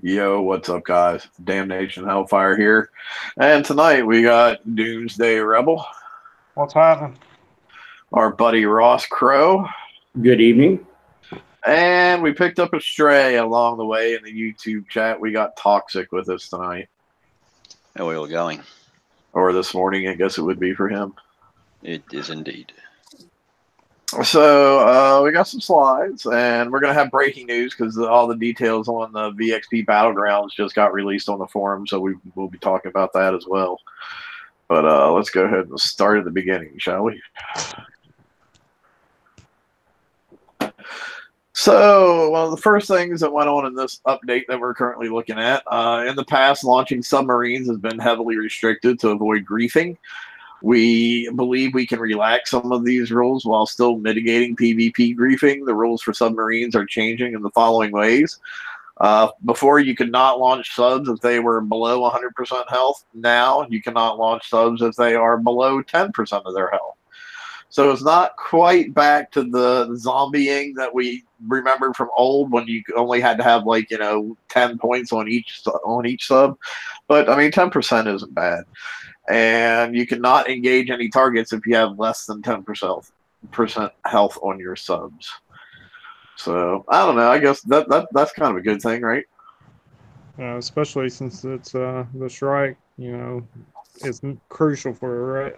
Yo, what's up, guys? Damnation-n-Hellfire here. And tonight we got Doomsday Rebel, What's happening? our buddy Ross Crow, Good evening. and we picked up a stray along the way in the YouTube chat. We got Toxic with us tonight. How are we going? Or this morning, I guess it would be for him. It is indeed. So we got some slides, and we're going to have breaking news because all the details on the VXP Battlegrounds just got released on the forum, so we'll be talking about that as well. But let's go ahead and start at the beginning, shall we? So one of the first things that went on in this update that we're currently looking at, in the past, launching submarines has been heavily restricted to avoid griefing. We believe we can relax some of these rules while still mitigating PvP griefing. The rules for submarines are changing in the following ways. Before, you could not launch subs if they were below 100% health. Now, you cannot launch subs if they are below 10% of their health. So it's not quite back to the zombieing that we remembered from old, when you only had to have 10 points on each sub. But I mean, 10% isn't bad. And you cannot engage any targets if you have less than 10% health on your subs. So I don't know. I guess that's kind of a good thing, right? Especially since it's the strike. It's crucial for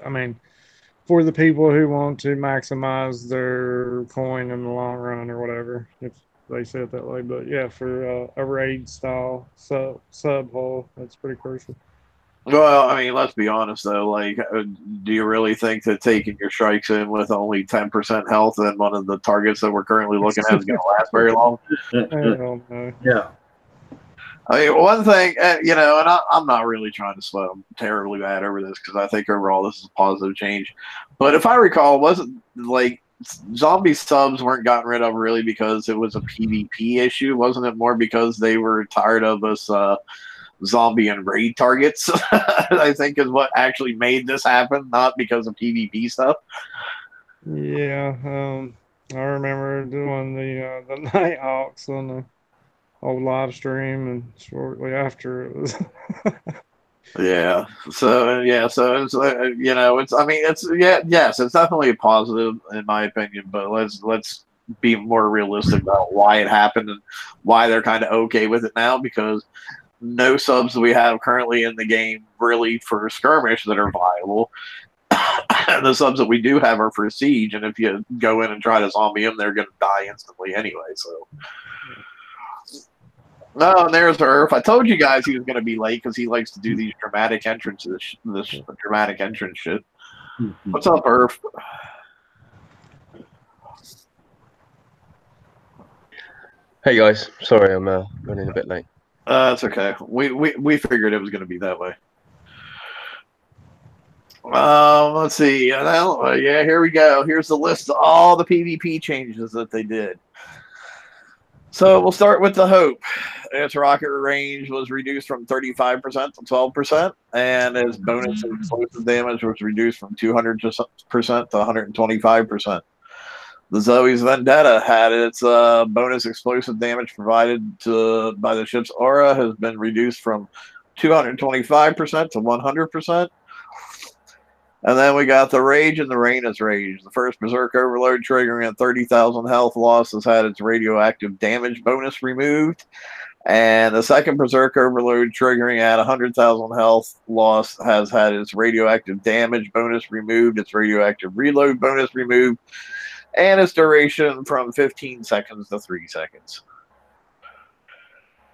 the people who want to maximize their coin in the long run or whatever, if they say it that way. But yeah, for a raid style sub hole, that's pretty crucial. Well, I mean, let's be honest though. Do you really think that taking your strikes in with only 10% health and one of the targets that we're currently looking at is going to last very long? Hell no. Yeah. I mean, one thing, and I'm not really trying to sweat them terribly bad over this because I think overall this is a positive change. But if I recall, wasn't zombie subs weren't gotten rid of really because it was a PvP issue? Wasn't it more because they were tired of us zombie and raid targets? I think is what actually made this happen, not because of PvP stuff. Yeah, I remember doing the Nighthawks on the old live stream, and shortly after it was. Yeah. So it's it's definitely a positive in my opinion, but let's be more realistic about why it happened and why they're kind of okay with it now, because no subs that we have currently in the game really for skirmish that are viable. The subs that we do have are for siege, and if you go in and try to zombie them, they're going to die instantly anyway. So, no, and there's Earth. I told you guys he was going to be late because he likes to do these dramatic entrances, this dramatic entrance shit. Mm-hmm. What's up, Earth? Hey guys, sorry I'm running a bit late. It's okay. We figured it was going to be that way. Let's see. Yeah, here we go. Here's the list of all the PvP changes that they did. So we'll start with the Hope. Its rocket range was reduced from 35% to 12%, and its bonus explosive damage was reduced from 200% to 125%. The Zoe's Vendetta had its bonus explosive damage provided by the ship's aura has been reduced from 225% to 100%. And then we got the Rage and the Raina's Rage. The first Berserk Overload triggering at 30,000 health loss has had its radioactive damage bonus removed. And the second Berserk Overload triggering at 100,000 health loss has had its radioactive damage bonus removed, its radioactive reload bonus removed, and its duration from 15 seconds to 3 seconds.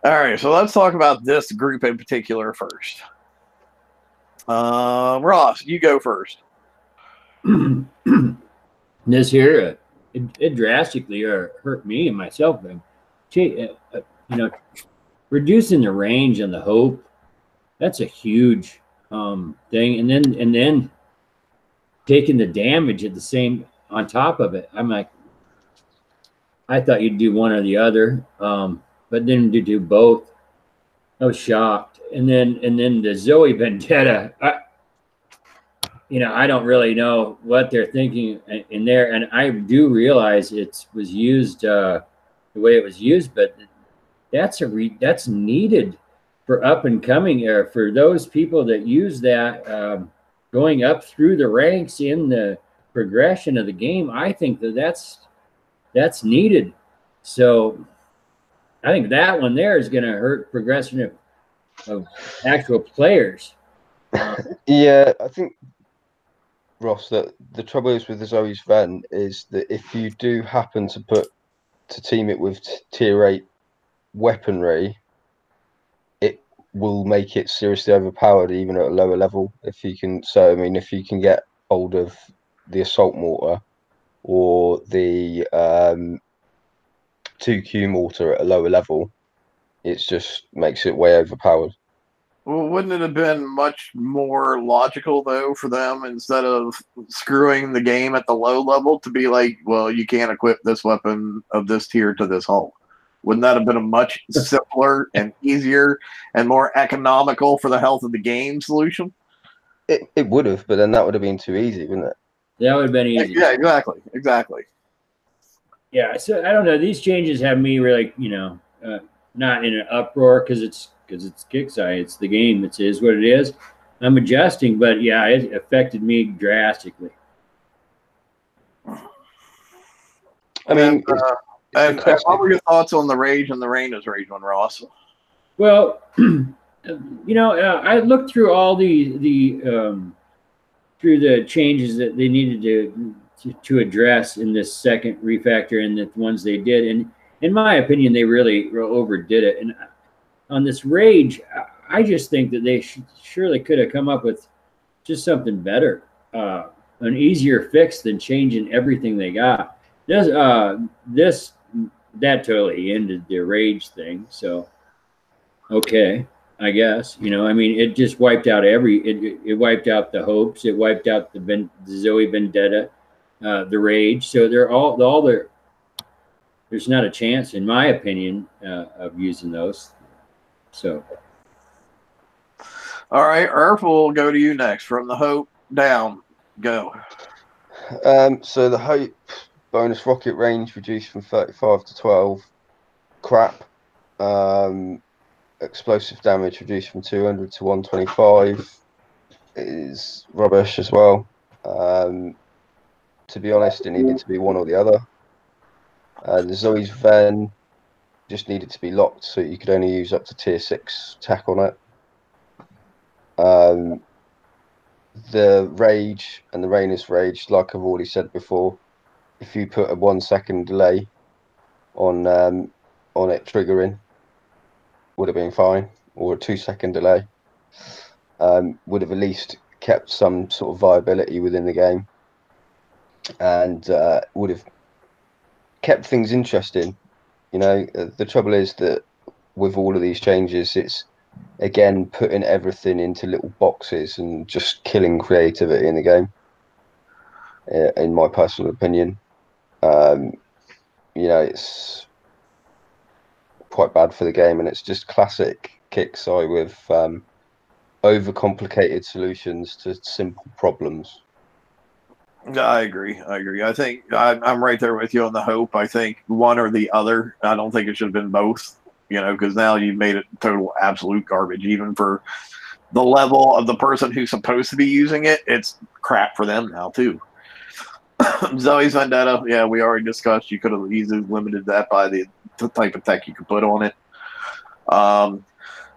All right, so let's talk about this group in particular first. Ross, you go first. This here, it drastically hurt me and myself. Reducing the range on the Hope, that's a huge thing. And then taking the damage at the same on top of it. I'm like, I thought you'd do one or the other, but then to do both, I was shocked. And then the Zoe Vendetta, I don't really know what they're thinking in there, and I do realize it was used the way it was used, but that's needed for up and coming, or for those people that use that, going up through the ranks in the progression of the game. I think that's needed. So I think that one there is going to hurt progression of actual players. Yeah, I think, Ross, that the trouble is with the Zoe's Ven is that if you do happen to team it with tier 8 weaponry, it will make it seriously overpowered even at a lower level. If you can, so I mean, if you can get hold of the assault mortar or the 2Q mortar at a lower level, it just makes it way overpowered. Well, wouldn't it have been much more logical, though, for them, instead of screwing the game at the low level, to be like, well, you can't equip this weapon of this tier to this hull? Wouldn't that have been a much simpler and easier and more economical for the health of the game solution? It would have, but then that would have been too easy, wouldn't it? That would have been easy. Yeah, exactly. Yeah, so I don't know. These changes have me really, not in an uproar because it's Kickside. It's the game. It is what it is. I'm adjusting, but yeah, it affected me drastically. I mean, and what were your thoughts on the Rage and the Reina's Rage one, Ross? Well, I looked through all the through the changes that they needed to address in this second refactor and the ones they did, and in my opinion, they really overdid it. And on this Rage, I just think that they surely could have come up with just something better, an easier fix than changing everything they got. That totally ended the Rage thing. So, okay, I guess, I mean, it just wiped out it wiped out the hopes. It wiped out the Zoe Vendetta, the Rage. So there's not a chance, in my opinion, of using those. So, all right, Earth, will go to you next. From the Hope down, go. So the Hope bonus rocket range reduced from 35 to 12. Crap. Explosive damage reduced from 200 to 125 is rubbish as well. To be honest, it needed to be one or the other. The Zoe's Ven just needed to be locked, so you could only use up to tier 6 tech on it. The Rage and the Rainus Rage, like I've already said before, if you put a 1 second delay on it triggering, would have been fine, or a 2 second delay. Would have at least kept some sort of viability within the game, and would have kept things interesting. The trouble is that with all of these changes, it's again putting everything into little boxes and just killing creativity in the game, in my personal opinion. It's quite bad for the game, and it's just classic Kickside with overcomplicated solutions to simple problems. I agree. I think I'm right there with you on the Hope. I think one or the other. I don't think it should have been both, because now you've made it total absolute garbage. Even for the level of the person who's supposed to be using it, it's crap for them now, too. Zoe's Vendetta, yeah, we already discussed. You could have easily limited that by the type of tech you could put on it.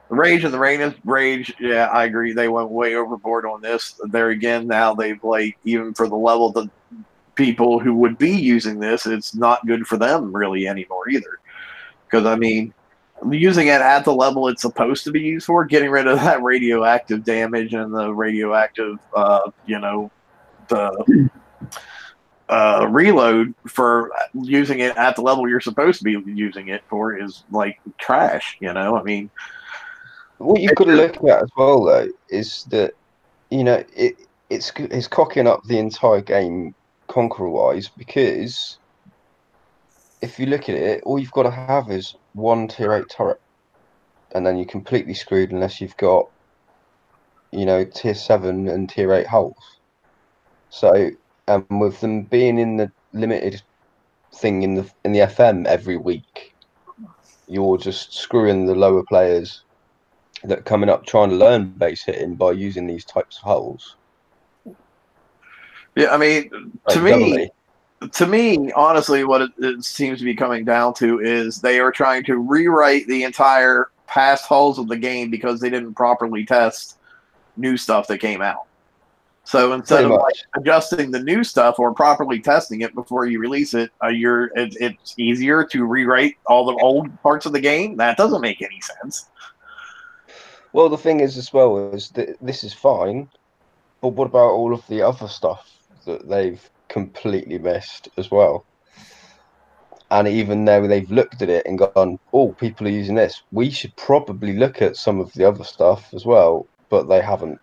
The Rage and the Rage, yeah, I agree. They went way overboard on this. There again, now they've even for the level of the people who would be using this, it's not good for them really anymore either. Because, I mean, using it at the level it's supposed to be used for, getting rid of that radioactive damage and the radioactive, reload for using it at the level you're supposed to be using it for is like trash, I mean, what you've got to look at as well, though, is that it's cocking up the entire game conqueror-wise, because if you look at it, all you've got to have is one tier 8 turret, and then you're completely screwed unless you've got tier 7 and tier 8 hulls. So with them being in the limited thing in the FM every week, you're just screwing the lower players that are coming up trying to learn base hitting by using these types of holes. Yeah, I mean, Like, to me, honestly, what it seems to be coming down to is they are trying to rewrite the entire past hulls of the game because they didn't properly test new stuff that came out. So instead Pretty of like much. adjusting the new stuff or properly testing it before you release it, it's easier to rewrite all the old parts of the game. That doesn't make any sense. Well, the thing is as well is that this is fine, but what about all of the other stuff that they've completely missed as well? And even though they've looked at it and gone, oh, people are using this, we should probably look at some of the other stuff as well, but they haven't.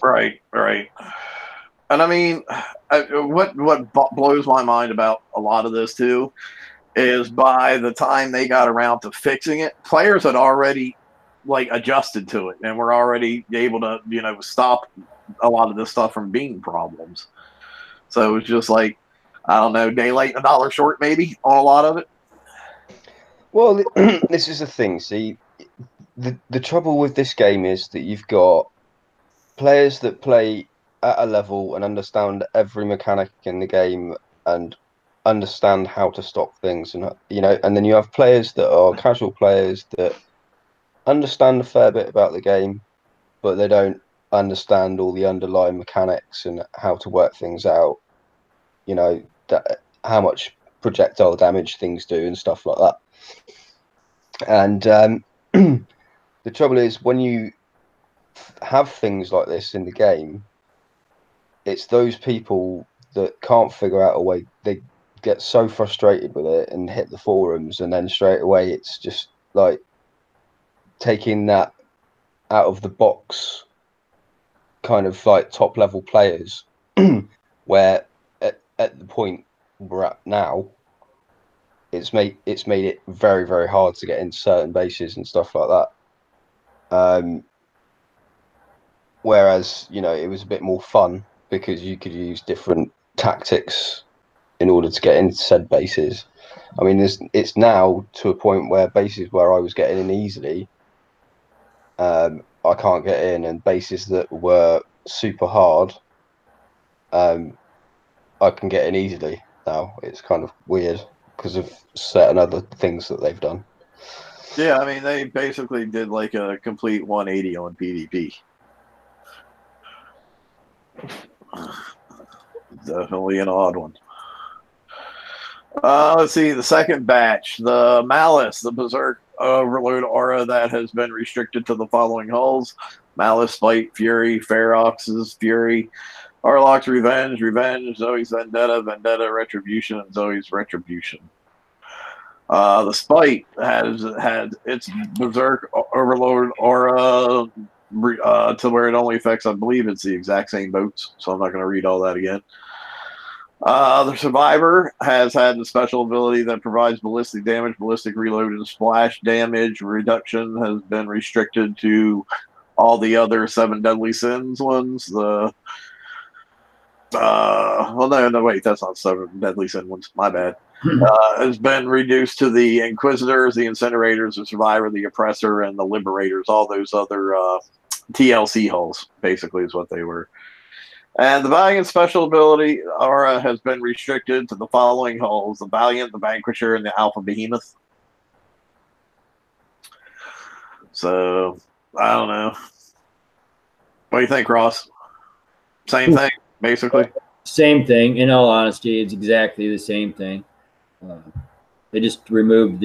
Right. And I mean, what blows my mind about a lot of this too is by the time they got around to fixing it, players had already like adjusted to it and were already able to, stop a lot of this stuff from being problems. So it was just like, I don't know, daylight and a dollar short maybe on a lot of it. Well, this is the thing. See, the trouble with this game is that you've got players that play at a level and understand every mechanic in the game and understand how to stop things, and and then you have players that are casual players that understand a fair bit about the game, but they don't understand all the underlying mechanics and how to work things out. How much projectile damage things do and stuff like that. And the trouble is when you have things like this in the game, it's those people that can't figure out a way. They get so frustrated with it and hit the forums, and then straight away it's just like taking that out of the box kind of like top level players where at the point we're at now, it's made it very, very hard to get into certain bases and stuff like that. Whereas it was a bit more fun because you could use different tactics in order to get into said bases. I mean, it's now to a point where bases where I was getting in easily, I can't get in, and bases that were super hard, I can get in easily now. It's kind of weird because of certain other things that they've done. Yeah, I mean, they basically did like a complete 180 on PvP. Definitely an odd one. Let's see, the second batch, the Malice, the Berserk Overload aura that has been restricted to the following hulls: Malice, Spite, Fury, Ferox's Fury, Arloc's Revenge, Zoe's Vendetta, Retribution, and Zoe's Retribution. The Spite has had its Berserk Overload aura to where it only affects, I believe it's the exact same boats, so I'm not going to read all that again. The Survivor has had the special ability that provides ballistic damage, ballistic reload, and splash damage reduction has been restricted to all the other 7 Deadly Sins ones. Well, no, wait, that's not 7 Deadly Sin ones. My bad. Has been reduced to the Inquisitors, the Incinerators, the Survivor, the Oppressor, and the Liberators. All those other TLC hulls, basically, is what they were. And the Valiant special ability aura has been restricted to the following hulls: the Valiant, the Vanquisher, and the Alpha Behemoth. So, I don't know. What do you think, Ross? Same thing, basically? Same thing. In all honesty, it's exactly the same thing. They just removed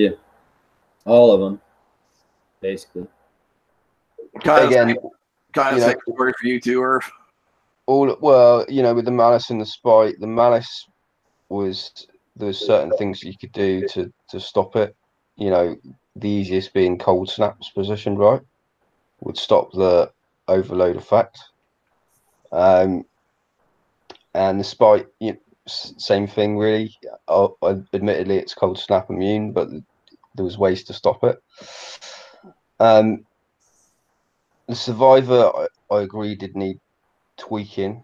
all of them, basically. Again, kind of same story for you too, Irv. With the Malice and the Spite, the Malice there's certain things you could do to stop it. The easiest being cold snaps positioned right would stop the overload effect. And the Spite, same thing really. Admittedly, it's cold snap immune, but there was ways to stop it. The Survivor, I agree, did need tweaking,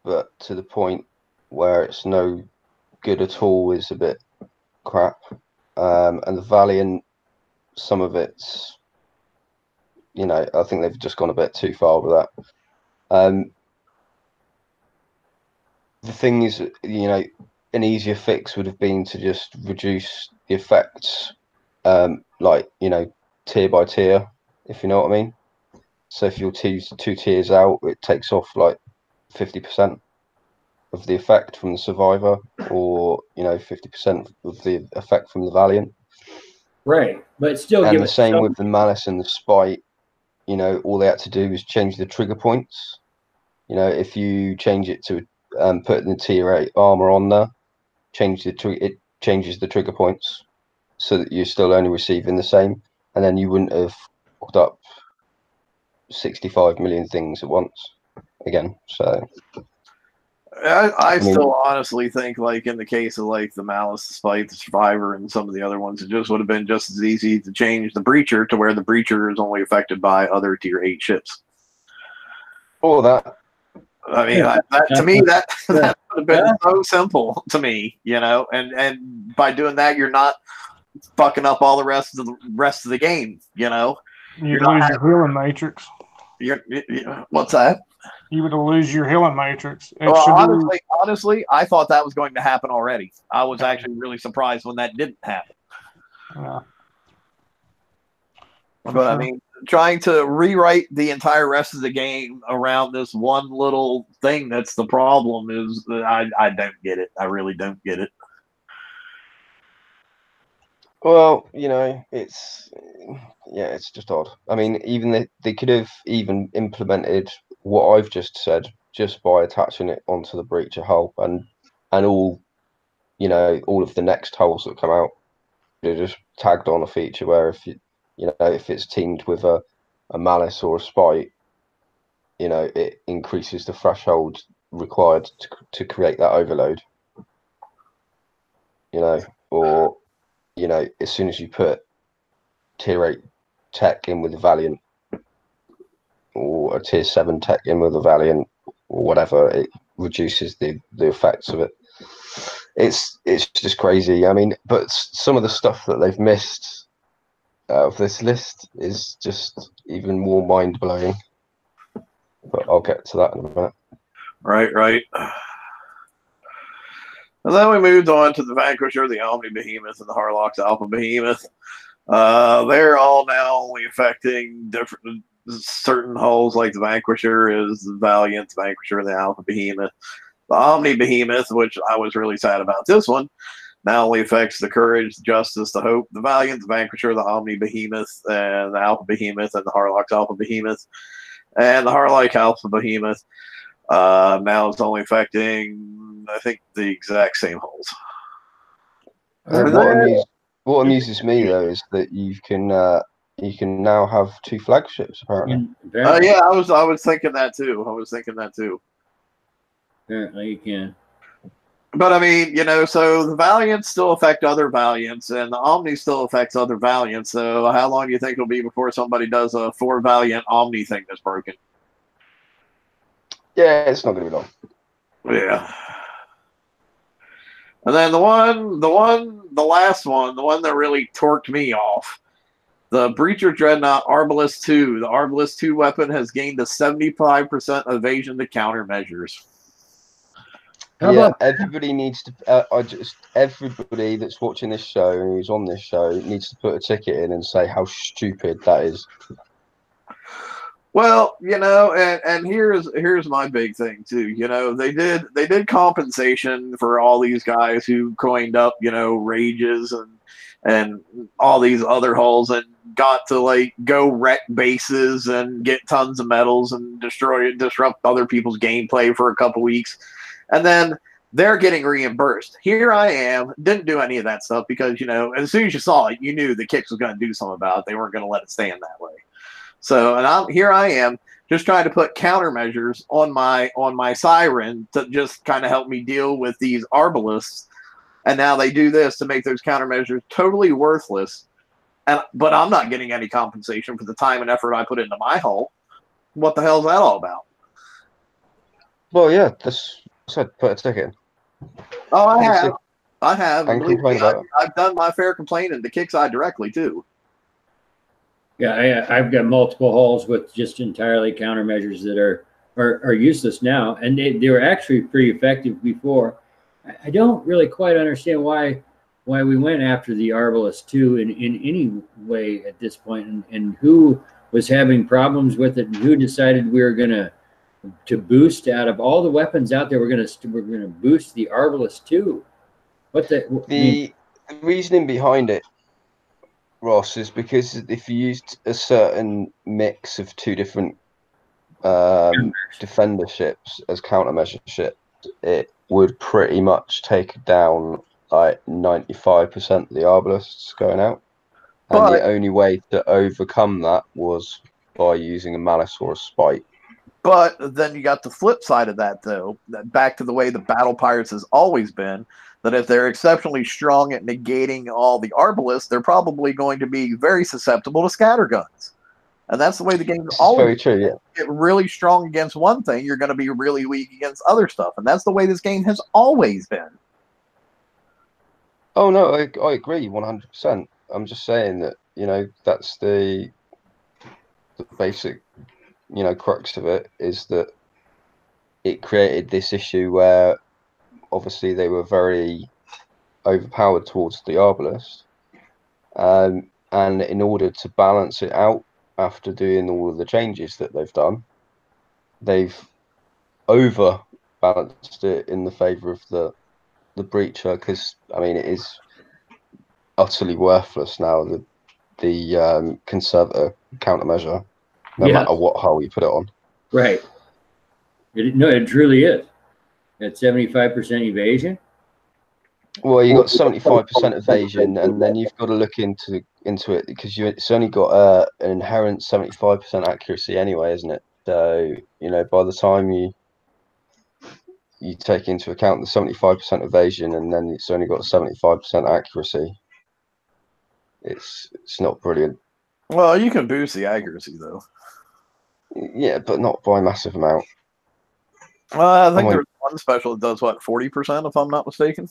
but to the point where it's no good at all is a bit crap. and the Valiant, some of it's, you know, I think they've just gone a bit too far with that. The thing is, you know, an easier fix would have been to just reduce the effects, like, you know, tier by tier, if you know what I mean. So if you're two tiers out, it takes off like 50% of the effect from the Survivor, or, you know, 50% of the effect from the Valiant. Right, but still And give the it same some. with the Malice and the Spite. You know, all they had to do was change the trigger points. You know, if you change it to put the tier 8 armor on there, it changes the trigger points so that you're still only receiving the same, and then you wouldn't have hooked up 65 million things at once again. So I mean, still honestly think, like in the case of like the Malice, the Spite, the Survivor, and some of the other ones, it just would have been just as easy to change the Breacher to where the Breacher is only affected by other tier 8 ships. all that. I mean, to me, that would have been so simple to me, you know. And by doing that, you're not fucking up all the rest of the game, you know. You'd lose your healing matrix. What's that? You would lose your healing matrix. Well, honestly, I thought that was going to happen already. I was actually really surprised when that didn't happen. But I mean, trying to rewrite the entire rest of the game around this one little thing that's the problem is I don't get it. I really don't get it. Well, you know, it's just odd. I mean, even they could have even implemented what I've just said just by attaching it onto the Breacher hull, and all, you know, all of the next hulls that come out, they're just tagged on a feature where if you know, if it's teamed with a Malice or a Spite, you know, it increases the threshold required to create that overload. You know, or, you know, as soon as you put tier 8 tech in with a Valiant, or a tier 7 tech in with a Valiant, or whatever, it reduces the effects of it. It's just crazy. I mean, but some of the stuff that they've missed out of this list is just even more mind-blowing. But I'll get to that in a minute. Right. And then we moved on to the Vanquisher, the Omni Behemoth, and the Harlock's Alpha Behemoth. They're all now only affecting different certain hulls, like the Vanquisher is the Valiant, the Vanquisher, and the Alpha Behemoth. The Omni Behemoth, which I was really sad about this one, now only affects the Courage, the Justice, the Hope, the Valiant, the Vanquisher, the Omni Behemoth, and the Alpha Behemoth, and the Harlock's Alpha Behemoth. And the Harlock Alpha Behemoth now is only affecting, I think, the exact same hulls. What amuses me though is that you can now have 2 flagships apparently. Yeah, I was thinking that too. Apparently, you can. But I mean, you know, so the Valiants still affect other Valiants, and the Omni still affects other Valiants. So how long do you think it'll be before somebody does a 4 Valiant Omni thing that's broken? Yeah, it's not going to be long. Yeah. And then the last one, the one that really torqued me off, the Breacher Dreadnought Arbalest 2. The Arbalest 2 weapon has gained a 75% evasion to countermeasures. Everybody needs to. Everybody that's watching this show and who's on this show needs to put a ticket in and say how stupid that is. Well, you know, and here's my big thing too. You know, they did compensation for all these guys who coined up, you know, rages and all these other hulls and got to like go wreck bases and get tons of medals and disrupt other people's gameplay for a couple weeks, and then they're getting reimbursed. Here I am, didn't do any of that stuff because, you know, as soon as you saw it, you knew the Kicks was going to do something about it. They weren't going to let it stand that way. So, and here I am just trying to put countermeasures on my Siren to just kind of help me deal with these Arbalists. And now they do this to make those countermeasures totally worthless. But I'm not getting any compensation for the time and effort I put into my hull. What the hell is that all about? Well, yeah, that's said put a ticket in. Oh, I have. I have. And Believe complain me, about it. I've done my fair complaining to Kickside directly too. Yeah, I've got multiple holes with just entirely countermeasures that are useless now, and they were actually pretty effective before. I don't really quite understand why we went after the Arbalest 2 in any way at this point, and who was having problems with it, and who decided we were gonna to boost out of all the weapons out there. We're gonna boost the Arbalest 2. What the? I mean, The reasoning behind it, Ross, is because if you used a certain mix of two different defender ships as countermeasure ships, it would pretty much take down like 95% of the Arbalists going out. And But the only way to overcome that was by using a Malice or a Spite. But then you got the flip side of that, though. Back to the way the Battle Pirates has always been, that if they're exceptionally strong at negating all the Arbalists, they're probably going to be very susceptible to scatterguns. And that's the way the game's This is always very true, yeah. get really strong against one thing, you're going to be really weak against other stuff. And that's the way this game has always been. Oh, no, I agree 100%. I'm just saying that, that's the basic, crux of it, is that it created this issue where obviously they were very overpowered towards the Arbalest. And in order to balance it out after doing all of the changes that they've done, they've overbalanced it in the favour of the Breacher, because, I mean, it is utterly worthless now, the Conservator countermeasure, no matter what hull you put it on. Right. It truly is. At 75% evasion. Well, you got 75% evasion, and then you've got to look into it because it's only got an inherent 75% accuracy anyway, isn't it? So by the time you take into account the 75% evasion, and then it's only got 75% accuracy, it's not brilliant. Well, you can boost the accuracy, though. Yeah, but not by a massive amount. Well, I think there's one special that does, 40%, if I'm not mistaken?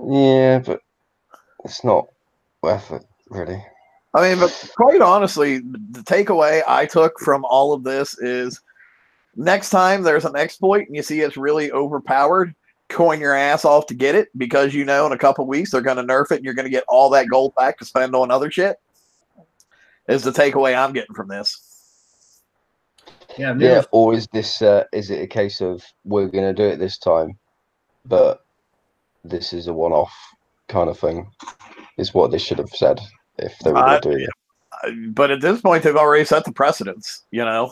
Yeah, but it's not worth it, really. I mean, but quite honestly, the takeaway I took from all of this is next time there's an exploit and you see it's really overpowered, coin your ass off to get it, because in a couple weeks they're going to nerf it and you're going to get all that gold back to spend on other shit, is the takeaway I'm getting from this. Yeah, or is this is it a case of we're going to do it this time, but this is a one-off kind of thing, is what they should have said if they were going to do it. But at this point, they've already set the precedence, Yeah,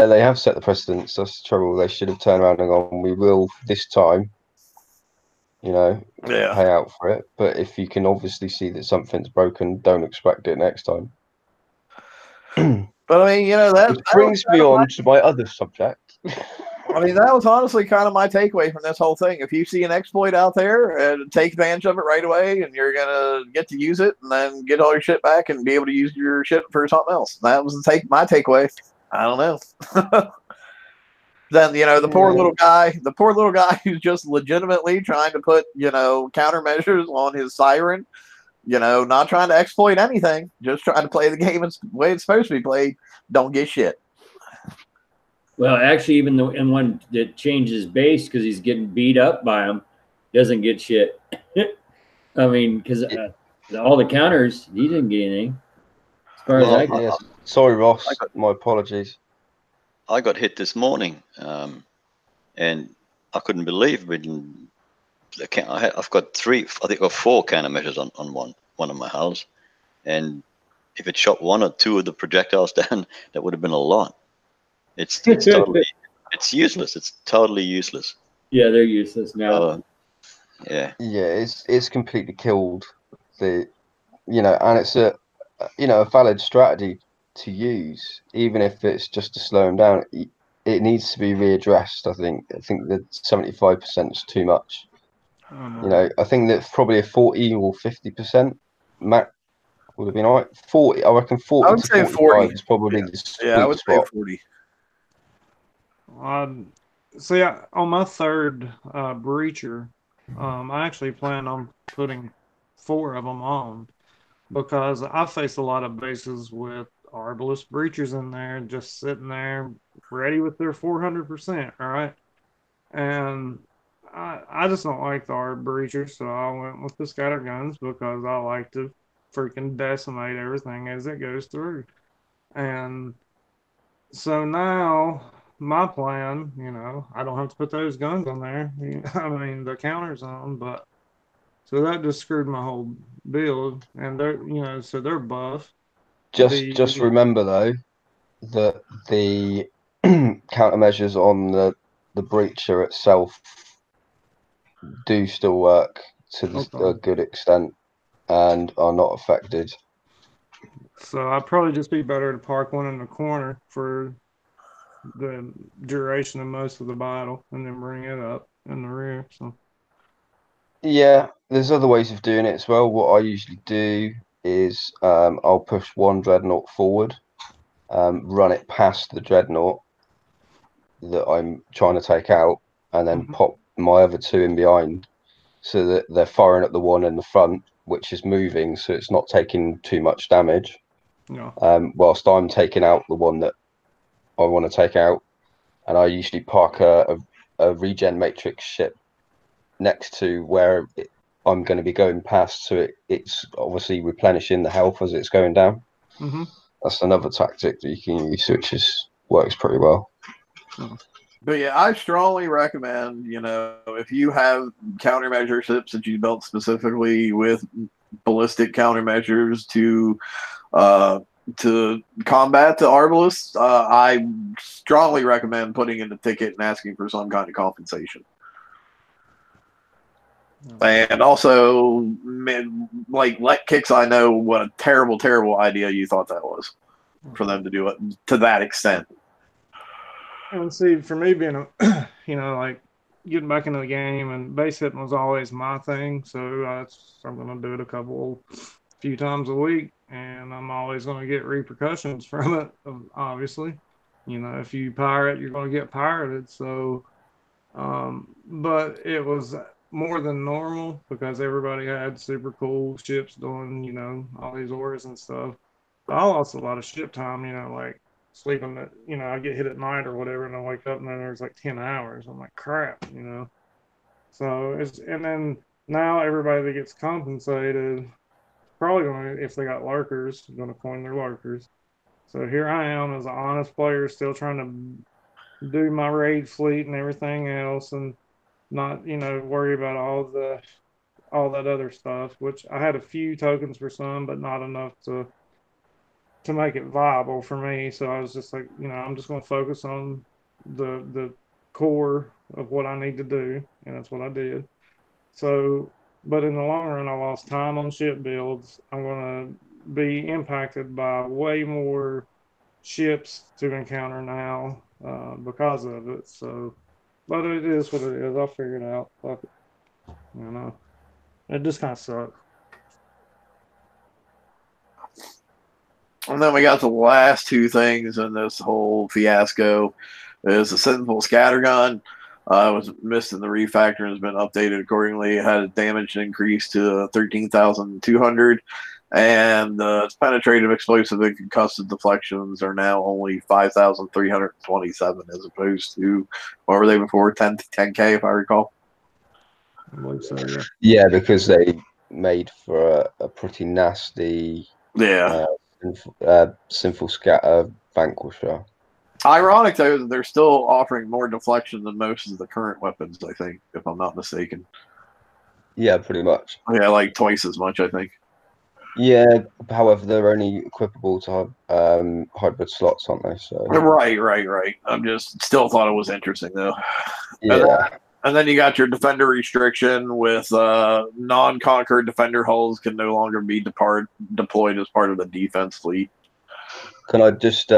they have set the precedence. That's the trouble. They should have turned around and gone, we will this time, pay out for it. But if you can obviously see that something's broken, don't expect it next time. But I mean, that brings me on to my other subject. I mean, that was honestly kind of my takeaway from this whole thing. If you see an exploit out there, and take advantage of it right away, and you're gonna get to use it, and then get all your shit back, and be able to use your shit for something else. That was my takeaway. I don't know. Then the poor little guy who's just legitimately trying to put countermeasures on his siren. Not trying to exploit anything, just trying to play the game the way it's supposed to be played. Don't get shit. Well, actually, even the one that changes base because he's getting beat up by him doesn't get shit. I mean, because all the counters, he didn't get anything. As far as I can. Yes. Sorry, Ross. My apologies. I got hit this morning, and I couldn't believe when I've got four countermeasures on one of my hulls, and if it shot one or two of the projectiles down, that would have been a lot. It's totally, it's useless. It's totally useless. Yeah, they're useless now. Yeah, it's completely killed and it's a valid strategy to use, even if it's just to slow them down. It needs to be readdressed. I think that 75% is too much. I think that probably a 40 or 50% max would have been all right. 40, I reckon 40. I would say 40 is probably the sweet I would spot. say 40. So yeah, on my third breacher, I actually plan on putting 4 of them on because I face a lot of bases with Arbalest breachers in there, just sitting there ready with their 400%. All right, and I just don't like the Arb breachers, so I went with the scatter guns because I like to freaking decimate everything as it goes through. And so now my plan, I don't have to put those guns on there. I mean, the counters on, but so that just screwed my whole build. And so they're buff. Just The remember though that the countermeasures on the breacher itself do still work to a Okay. good extent and are not affected. So I'd probably just be better to park one in the corner for the duration of most of the battle and then bring it up in the rear. So Yeah, there's other ways of doing it as well. What I usually do is I'll push one dreadnought forward, run it past the dreadnought that I'm trying to take out, and then mhm. pop my other 2 in behind so that they're firing at the one in the front, which is moving, so it's not taking too much damage. Yeah. Whilst I'm taking out the one that I want to take out, and I usually park a regen matrix ship next to where I'm going to be going past, so it's obviously replenishing the health as it's going down. Hmm. That's another tactic that you can use, which works pretty well. Yeah. But yeah, I strongly recommend, if you have countermeasure ships that you built specifically with ballistic countermeasures to combat the Arbalists, I strongly recommend putting in the ticket and asking for some kind of compensation. And also, let Kix, I know what a terrible, terrible idea you thought that was for them to do it to that extent. And see, for me being a, like getting back into the game and base hitting was always my thing. So I'm going to do it few times a week, and I'm always going to get repercussions from it. Obviously, if you pirate, you're going to get pirated. So, but it was more than normal because everybody had super cool ships doing, all these orders and stuff. I lost a lot of ship time, like sleeping at, I get hit at night or whatever, and I wake up and then there's like 10 hours. I'm like, crap. So and then now everybody that gets compensated probably gonna, if they got lurkers, gonna coin their lurkers. So here I am as an honest player, still trying to do my raid fleet and everything else, and not, worry about all that other stuff. Which I had a few tokens for some, but not enough to make it viable for me. So I was just like, I'm just gonna focus on the core of what I need to do, and that's what I did. So, but in the long run, I lost time on ship builds. I'm going to be impacted by way more ships to encounter now because of it. So, but it is what it is. I'll figure it out. Fuck it. It just kind of sucks. And then we got the last 2 things in this whole fiasco is the Sinful Scattergun. It was missed in the refactor and has been updated accordingly. It had a damage increase to 13,200, and its penetrative, explosive, and concussive deflections are now only 5,327 as opposed to what were they before, 10K if I recall. I believe so, yeah. Yeah, because they made for a pretty nasty Yeah. Sinful Scatter Vanquisher. Ironic though, they're still offering more deflection than most of the current weapons, I think, if I'm not mistaken. Yeah, pretty much. Yeah, like twice as much, I think. Yeah, however, they're only equipable to hybrid slots, aren't they? So Right. I'm just still thought it was interesting though. yeah, And then you got your defender restriction with non-conquered defender hulls can no longer be deployed as part of the defense fleet. can I just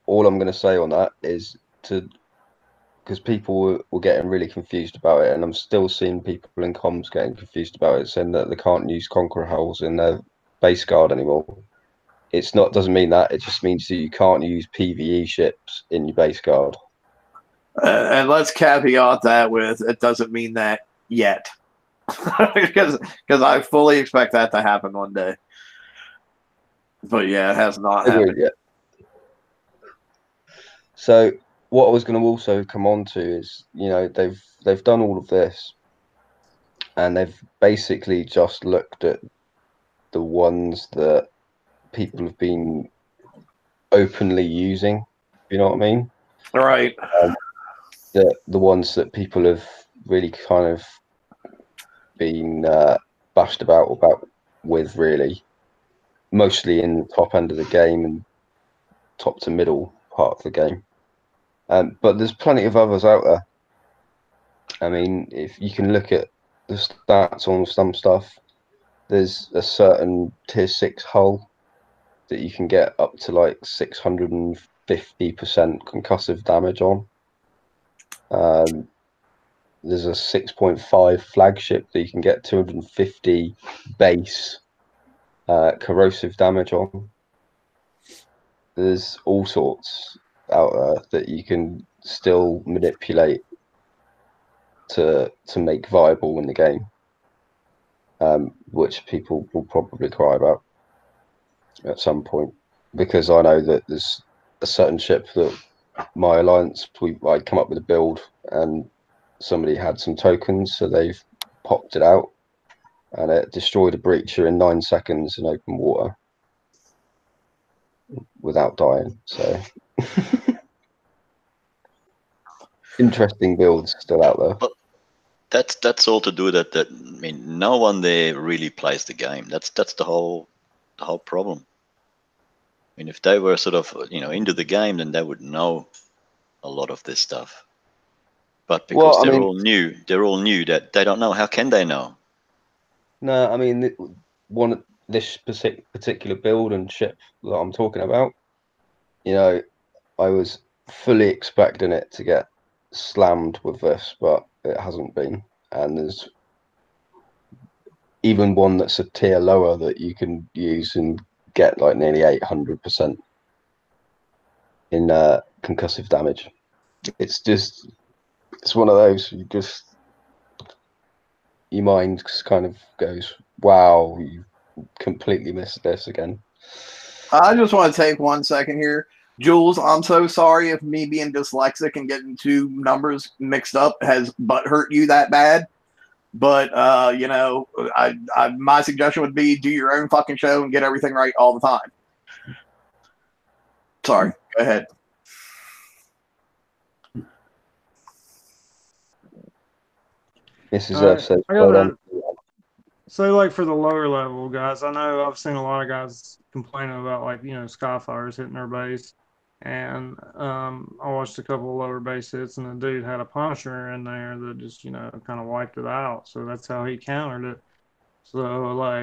all I'm going to say on that is because people were getting really confused about it, and I'm still seeing people in comms getting confused about it, saying that they can't use conqueror hulls in their base guard anymore. It's not doesn't mean that. It just means that you can't use PvE ships in your base guard. And let's caveat that with it doesn't mean that yet. because I fully expect that to happen one day. But yeah, it has not happened. Agreed, yeah. So what I was going to also come on to is, you know, they've done all of this, and they've basically just looked at the ones that people have been openly using. You know what I mean? Right. The ones that people have really kind of been bashed about with, really, mostly in the top end of the game and top to middle part of the game. But there's plenty of others out there. I mean, if you can look at the stats on some stuff, there's a certain tier 6 hull that you can get up to like 650% concussive damage on. There's a 6.5 flagship that you can get 250 base corrosive damage on. There's all sorts out there that you can still manipulate to make viable in the game, which people will probably cry about at some point, because I know that there's a certain ship that my alliance, I come up with a build and somebody had some tokens, so they've popped it out and it destroyed a breacher in 9 seconds in open water without dying. So interesting builds still out there. But that's all to do that. I mean, no one there really plays the game. That's the whole problem. I mean, if they were sort of, you know, into the game, then they would know a lot of this stuff. But because they're all new that they don't know. How can they know? No, I mean, this particular build and ship that I'm talking about, you know, I was fully expecting it to get slammed with this, but it hasn't been. And there's even one that's a tier lower that you can use and get like nearly 800% in concussive damage. It's one of those, your mind kind of goes, wow, you completely missed this again. I just want to take 1 second here. Jules, I'm so sorry if me being dyslexic and getting two numbers mixed up has butt hurt you that bad. But you know, my suggestion would be do your own fucking show and get everything right all the time. Sorry, go ahead. Mrs. F says, so like for the lower level guys, I know I've seen a lot of guys complaining about, like, you know, Skyfires hitting their base. And I watched a couple of lower base hits, and the dude had a Punisher in there that just, you know, kind of wiped it out. So that's how he countered it. So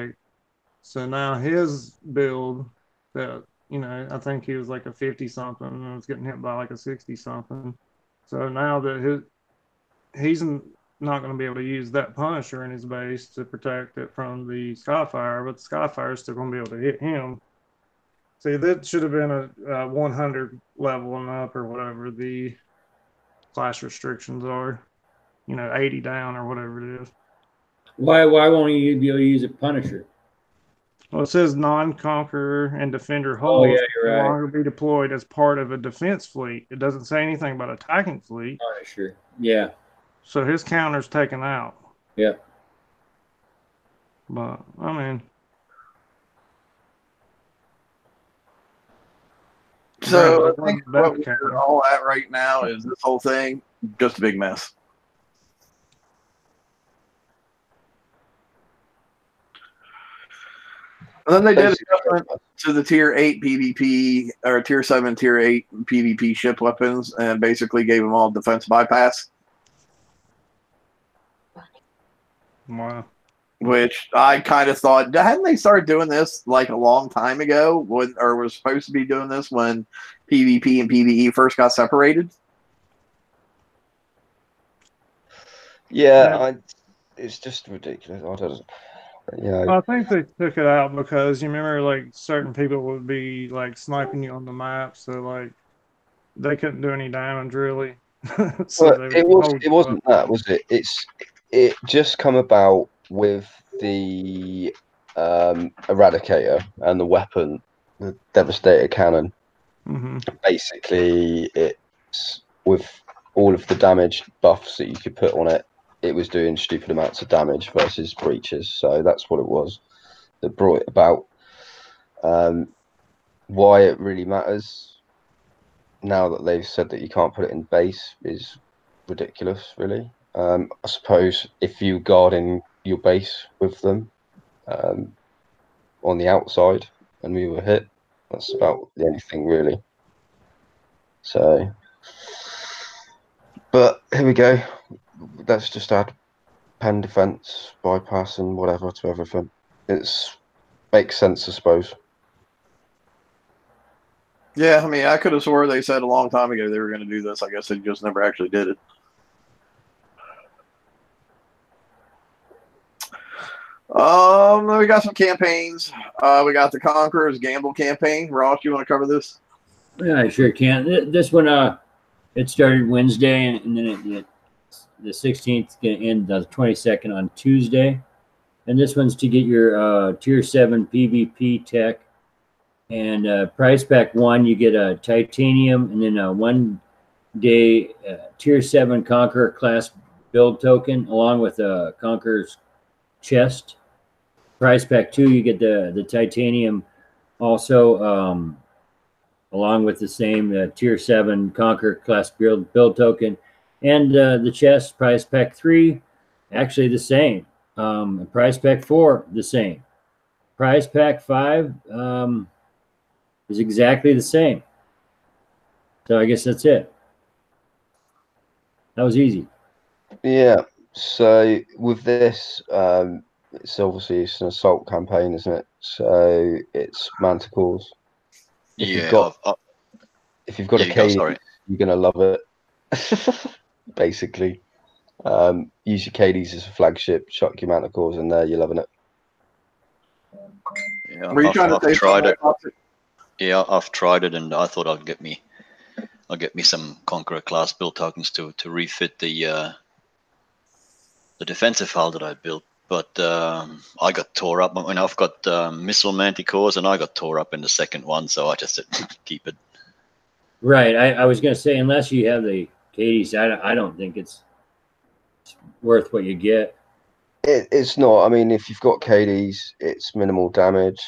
now his build that, you know, I think he was like a 50 something and was getting hit by like a 60 something. So now that he's not going to be able to use that Punisher in his base to protect it from the Skyfire, but the Skyfire is still going to be able to hit him. See, that should have been a 100 level and up, or whatever the class restrictions are. You know, 80 down or whatever it is. Why won't you be able to use a Punisher? Well, it says non-conqueror and defender hulls you're no right. longer be deployed as part of a defense fleet. It doesn't say anything about attacking fleet. Punisher. Yeah. So his counter's taken out. Yeah. But I mean, so I think what we're all at right now is this whole thing just a big mess. And then they did adjustment to the tier 8 PvP or tier 7, tier 8 PvP ship weapons, and basically gave them all defense bypass. wow. Which I kind of thought, hadn't they started doing this like a long time ago, or was supposed to be doing this when PvP and PvE first got separated? Yeah, it's just ridiculous. I don't. Yeah. I think they took it out because you remember, like, certain people would be like sniping you on the map, so like they couldn't do any damage really. So well, it wasn't that, was it? it just come about with the Eradicator and the weapon, the Devastator cannon. Mm-hmm. Basically, it's with all of the damage buffs that you could put on it, it was doing stupid amounts of damage versus breaches. So that's what it was that brought it about. Why it really matters now that they've said that you can't put it in base is ridiculous, really. I suppose if you guarding your base with them on the outside and we were hit, that's about the only thing, really. So, but here we go. Let's just add pen defense, bypass, and whatever to everything. It's makes sense, I suppose. Yeah, I mean, I could have swore they said a long time ago they were going to do this. I guess they just never actually did it. We got some campaigns. We got the Conqueror's Gamble campaign. Ross, you want to cover this? Yeah, I sure can. This one, it started Wednesday, and then the 16th going to end the 22nd on Tuesday. And this one's to get your Tier 7 PvP tech. And price pack 1, you get a titanium, and then a 1-day Tier 7 Conqueror class build token, along with a Conqueror's chest. Price pack 2, you get the titanium also, along with the same Tier 7 Conqueror class build token. And the chest, price pack 3, actually the same. Price pack 4, the same. Price pack 5 is exactly the same. So I guess that's it. That was easy. Yeah. So with this, it's obviously it's an assault campaign, isn't it? So it's manticores. If Yeah, you've got I've- if you've got yeah, a you go, K, sorry. you're gonna love it. Basically, use your KDs as a flagship. Chuck your manticores in there. You're loving it. Yeah, Were you trying to say I've tried something it. about it? Yeah, I've tried it, and I thought I'll get me some Conqueror class build tokens to refit the defensive file that I built. But I got tore up. I mean, I've got missile manticores, and I got tore up in the second one, so I just said keep it. Right. I was going to say, unless you have the Katie's, I don't think it's worth what you get. It's not. I mean, if you've got KDs, it's minimal damage.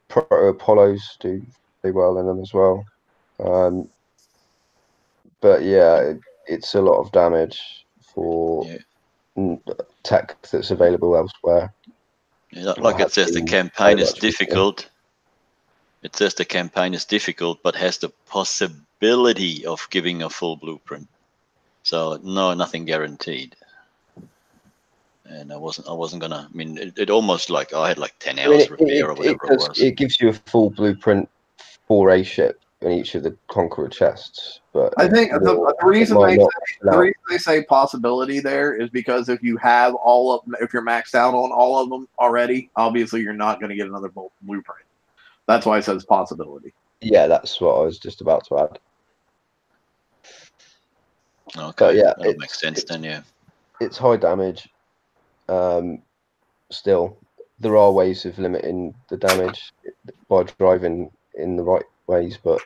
Proto Apollos do well in them as well. But yeah, it's a lot of damage for tech that's available elsewhere. Yeah, like it says, the campaign is difficult. It says the campaign is difficult, but has the possibility of giving a full blueprint. So no, nothing guaranteed. And I wasn't gonna. I mean, it almost like I had like 10 hours repair or whatever it was. It gives you a full blueprint for a ship in each of the Conqueror chests. But I think the reason they say possibility there is because if you have all of them, if you're maxed out on all of them already, obviously you're not going to get another blueprint. That's why it says possibility. Yeah, that's what I was just about to add. Okay, but yeah, that makes sense then. Yeah, it's high damage. Still, there are ways of limiting the damage by driving in the right ways, but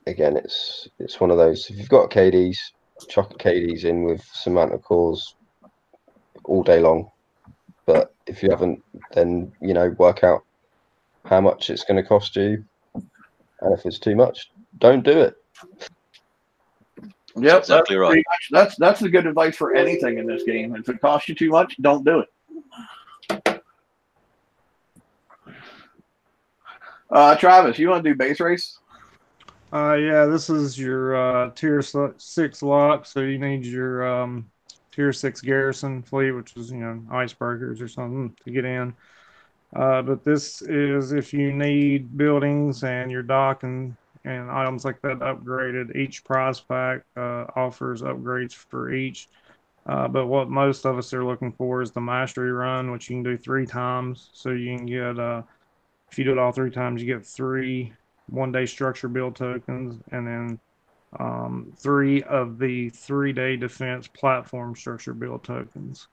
again, it's one of those. If you've got KDs, chuck KDs in with some manticores all day long. But if you haven't, then work out how much it's going to cost you, and if it's too much, don't do it. Yep, exactly right. That's the good advice for anything in this game. If it costs you too much, don't do it. Travis, you want to do base race? Yeah, this is your Tier 6 lock, so you need your Tier 6 garrison fleet, which is, icebreakers or something to get in. But this is if you need buildings and your dock and items like that upgraded. Each prize pack offers upgrades for each. But what most of us are looking for is the mastery run, which you can do 3 times. So you can get, if you do it all 3 times, you get 3 1-day structure build tokens, and then 3 of the 3-day defense platform structure build tokens.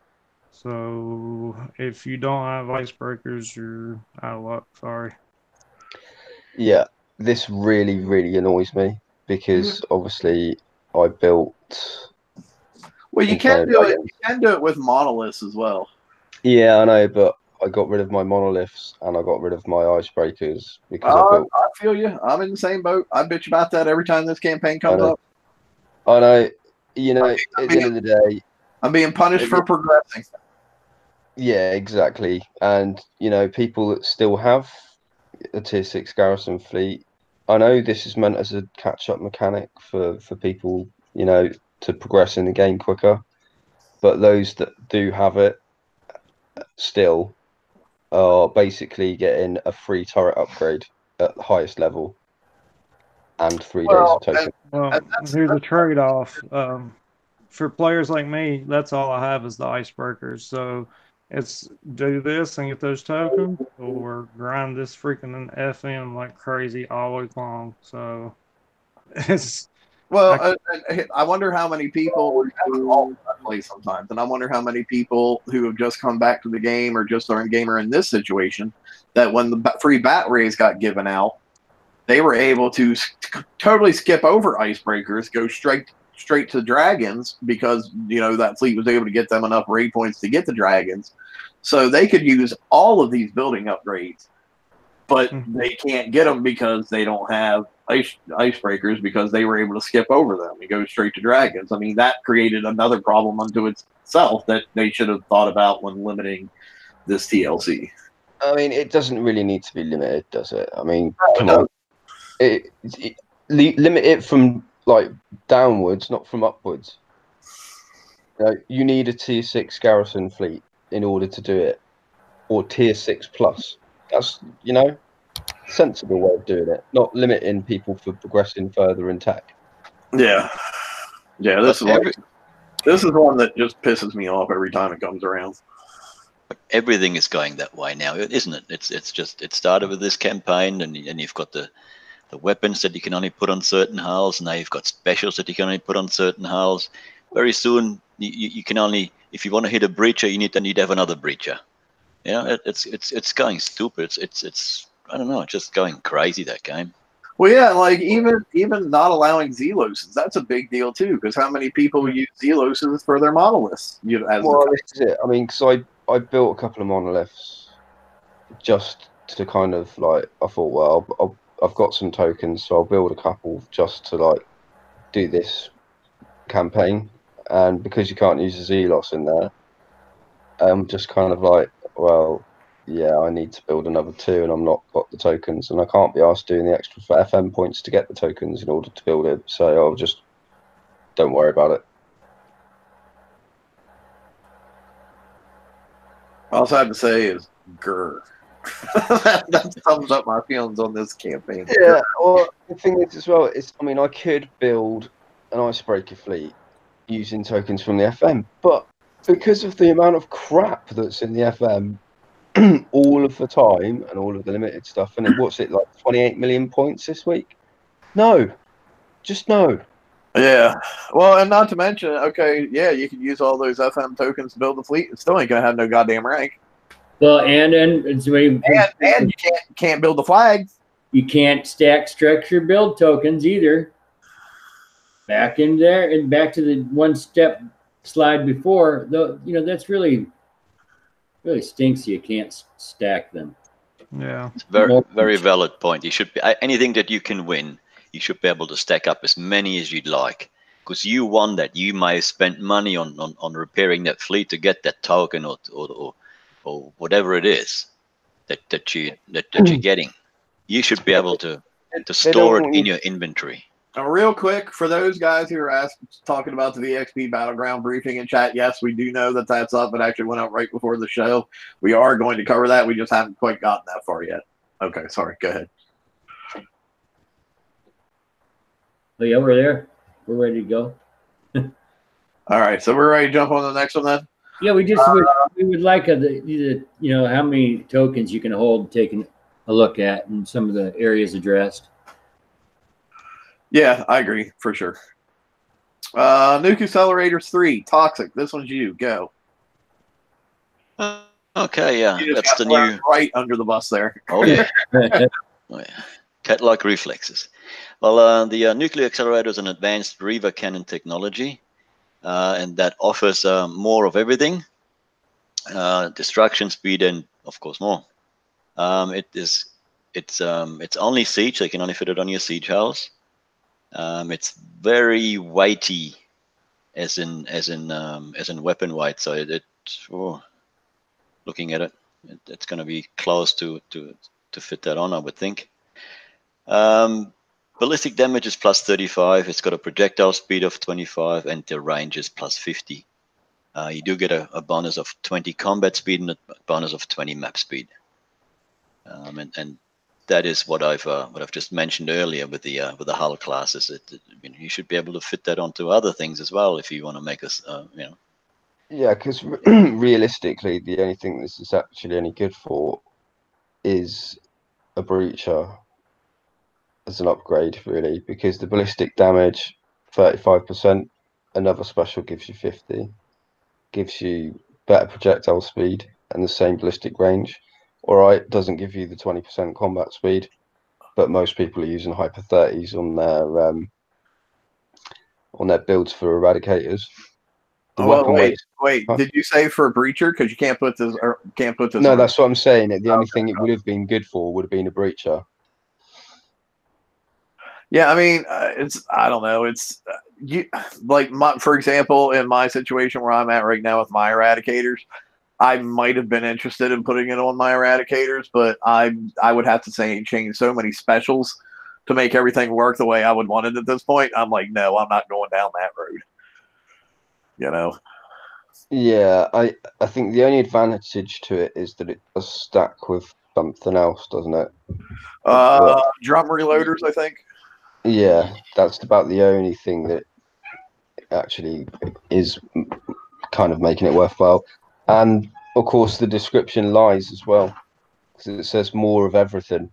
So if you don't have icebreakers, you're out of luck. Sorry. Yeah, this really, really annoys me because obviously I built. Well, you can do it. You can do it with monoliths as well. Yeah, I know, but I got rid of my monoliths and I got rid of my icebreakers because I built. I feel you. I'm in the same boat. I bitch about that every time this campaign comes up. I know. You know, at the end of the day, I'm being punished for progressing. Yeah, exactly. And you know, people that still have a tier 6 garrison fleet, I know this is meant as a catch-up mechanic for people, you know, to progress in the game quicker. But those that do have it still are basically getting a free turret upgrade at the highest level and 3 days of token. Well, here's a trade-off. For players like me, that's all I have is the icebreakers. So it's do this and get those tokens, or grind this freaking FM like crazy all week long. So it's I wonder how many people play sometimes, and I wonder how many people who have just come back to the game or just are in gamer in this situation that when the free bat rays got given out, they were able to totally skip over icebreakers, go straight to dragons because you know that fleet was able to get them enough raid points to get the dragons, so they could use all of these building upgrades, but they can't get them because they don't have icebreakers because they were able to skip over them and go straight to dragons. I mean, that created another problem unto itself that they should have thought about when limiting this TLC. I mean, it doesn't really need to be limited, does it? I mean, come on. Limit it from like downwards, not from upwards. You need a tier 6 garrison fleet in order to do it, or tier 6 plus. That's, you know, sensible way of doing it, not limiting people for progressing further in tech. Yeah, this is one that just pisses me off every time it comes around. Everything is going that way now, isn't it? It's just it started with this campaign, and you've got the weapons that you can only put on certain hulls. Now you've got specials that you can only put on certain hulls. Very soon you can only, if you want to hit a breacher, you need to have another breacher. You know, it's going stupid. It's I don't know, it's just going crazy, that game. Well, yeah, like even not allowing Zeloses, that's a big deal too, because how many people use Zeloses for their monoliths? This is it. I mean, because I built a couple of monoliths just to kind of like, I thought, well, I've got some tokens, so I'll build a couple just to like do this campaign. And because you can't use a Zelos in there, I'm just kind of like, well, yeah, I need to build another 2, and I'm not got the tokens, and I can't be asked doing the extra FM points to get the tokens in order to build it. So I'll just don't worry about it. All I have to say is grr. that sums up my feelings on this campaign. Yeah, well, the thing is as well is, I mean, I could build an icebreaker fleet using tokens from the FM, but because of the amount of crap that's in the FM all of the time and all of the limited stuff, and what's it like, 28 million points this week? No, just no. Yeah, well, and not to mention, okay, yeah, you can use all those FM tokens to build the fleet. It still ain't gonna have no goddamn rank. Well, and you can't build the flags. You can't stack structure build tokens either. Back in there and back to the one step slide before, though, you know, that's really stinks. You can't stack them. Yeah, it's a very valid point. You should be anything that you can win. You should be able to stack up as many as you'd like, because you won that. You may have spent money on repairing that fleet to get that token or whatever it is that you're getting. You should be able to store it in your inventory. Now, real quick, for those guys who are talking about the VXP Battleground briefing in chat, yes, we do know that that's up. It actually went up right before the show. We are going to cover that. We just haven't quite gotten that far yet. Okay, sorry. Go ahead. Oh, yeah, we're there. We're ready to go. All right, so we're ready to jump on the next one then? Yeah, we would like you know, how many tokens you can hold, taking a look at, and some of the areas addressed. Yeah, I agree for sure. Nuke Accelerators 3, Toxic. This one's you. Go. Okay, yeah, You just that's got the thrown new. right under the bus there. Oh yeah. Oh, yeah. Cat-like reflexes. Well, the nuclear accelerator is an advanced Reaver cannon technology, and that offers more of everything: destruction, speed, and of course more. It's only siege. They can only fit it on your siege house. It's very weighty, as in weapon weight. So looking at it, it's going to be close to fit that on, I would think. Ballistic damage is plus 35. It's got a projectile speed of 25, and the range is plus 50. You do get a bonus of 20 combat speed and a bonus of 20 map speed. And that is what I've just mentioned earlier with the hull classes. You should be able to fit that onto other things as well if you want to make us, Yeah, because realistically, the only thing this is actually any good for is a breacher as an upgrade, really, because the ballistic damage 35%, another special gives you 50, gives you better projectile speed and the same ballistic range. All right, doesn't give you the 20% combat speed, but most people are using hyper 30s on their builds for eradicators. The weapon weight. Wait. Huh? Did you say for a breacher? Because you can't put this. No, on. that's what I'm saying. The only thing it would have been good for would have been a breacher. Yeah, I mean, I don't know. It's for example, in my situation where I'm at right now with my eradicators, I might have been interested in putting it on my eradicators, but I would have to say change so many specials to make everything work the way I would want it at this point. I'm like, no, I'm not going down that road. You know. Yeah, I think the only advantage to it is that it does stack with something else, doesn't it? Drum reloaders, I think. Yeah, that's about the only thing that actually is kind of making it worthwhile. And of course, the description lies as well, because it says more of everything.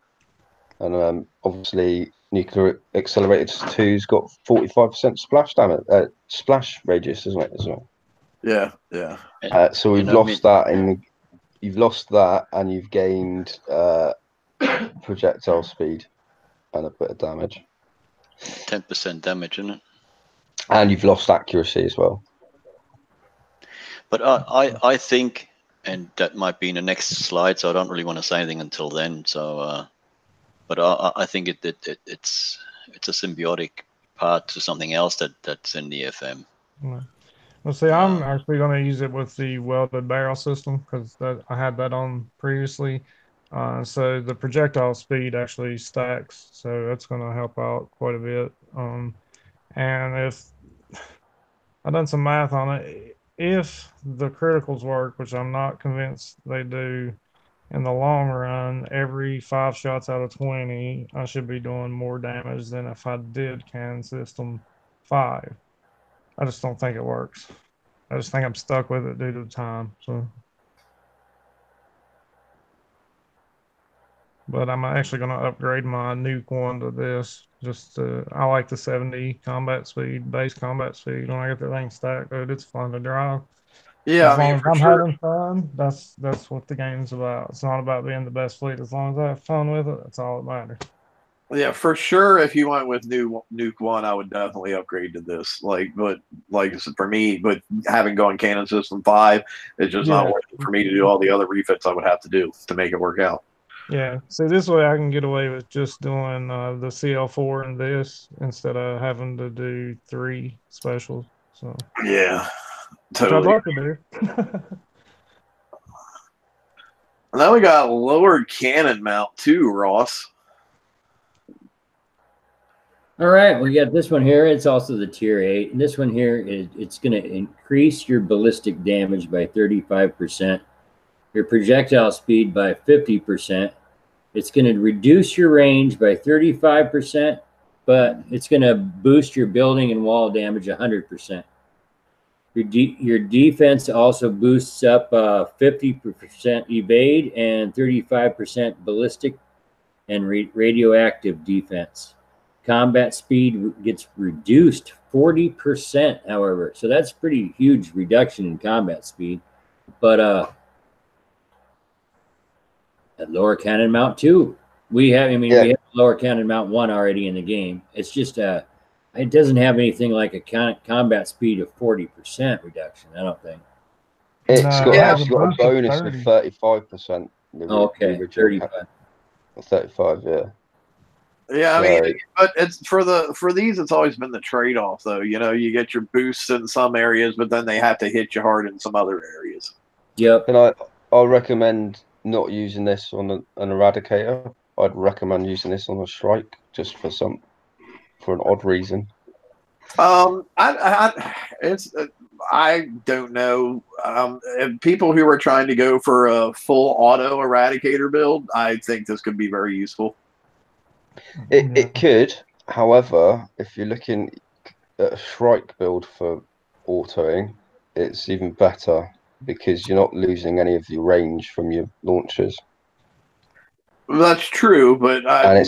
And obviously, nuclear accelerators 2's got 45% splash damage, splash radius, isn't it, as well? Yeah, yeah. So we've lost that you've lost that, and you've gained projectile speed and a bit of damage. 10% damage, isn't it? And you've lost accuracy as well. But I think, and that might be in the next slide, so I don't really want to say anything until then. So, but I think it's a symbiotic part to something else that's in the FM. Well, see, I'm actually going to use it with the welded barrel system because I had that on previously. So the projectile speed actually stacks, so that's going to help out quite a bit. And if I've done some math on it, if the criticals work, which I'm not convinced they do, in the long run, every 5 shots out of 20, I should be doing more damage than if I did cannon system 5. I just don't think it works. I just think I'm stuck with it due to the time. So, but I'm actually going to upgrade my nuke one to this. I like the 70 combat speed, base combat speed. When I get the thing stacked, dude, it's fun to drive. Yeah, As long as I'm sure. having fun, that's what the game's about. It's not about being the best fleet. As long as I have fun with it, that's all that matters. Yeah, for sure. If you went with Nuke One, I would definitely upgrade to this. But for me, but having gone Cannon System 5, it's just not worth it for me to do all the other refits I would have to do to make it work out. Yeah, so this way I can get away with just doing the CL4 and this instead of having to do 3 specials. So yeah, totally. Which I'd love to do. And then we got lowered cannon mount too, Ross. All right, we got this one here. It's also the tier 8. And this one here, it's going to increase your ballistic damage by 35%, your projectile speed by 50%. It's going to reduce your range by 35%, but it's going to boost your building and wall damage 100%. Your defense also boosts up 50% evade and 35% ballistic and radioactive defense. combat speed gets reduced 40%, however. So that's pretty huge reduction in combat speed. But at lower cannon mount 2, we have lower cannon mount 1 already in the game. It's just it doesn't have anything like a combat speed of 40% reduction, I don't think. It's No, got, it has it's a got a boost of bonus of 35%. Okay, 35. 35, yeah. Yeah, I So- mean, but it's for these, it's always been the trade off, though. You know, you get your boosts in some areas, but then they have to hit you hard in some other areas. Yep. And I'll recommend not using this on an eradicator. I'd recommend using this on a strike just for an odd reason. I don't know. People who are trying to go for a full auto eradicator build, I think this could be very useful. It could, however, if you're looking at a strike build for autoing, it's even better because you're not losing any of your range from your launchers. That's true, but And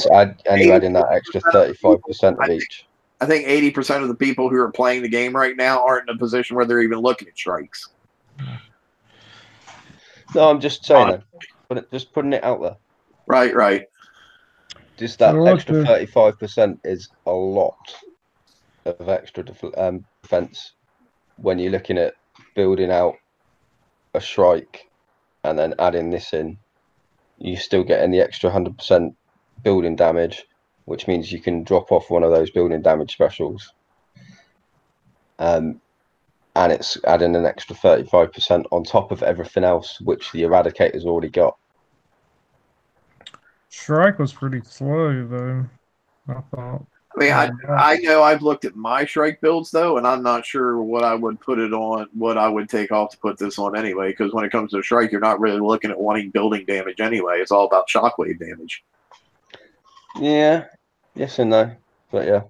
you're adding that extra 35% of each. I think 80% of the people who are playing the game right now aren't in a position where they're even looking at strikes. No, I'm just saying that. Just putting it out there. Right. Just that So extra 35% is a lot of extra defense when you're looking at building out a strike and then adding this in. You're still getting the extra 100% building damage, which means you can drop off one of those building damage specials. And it's adding an extra 35% on top of everything else, which the Eradicator's already got. Strike was pretty slow, though, I thought. I mean, I know I've looked at my strike builds, though, and I'm not sure what I would put it on, what I would take off to put this on anyway, because when it comes to strike, you're not really looking at wanting building damage anyway. It's all about shockwave damage. Yeah, yes and no, but yeah.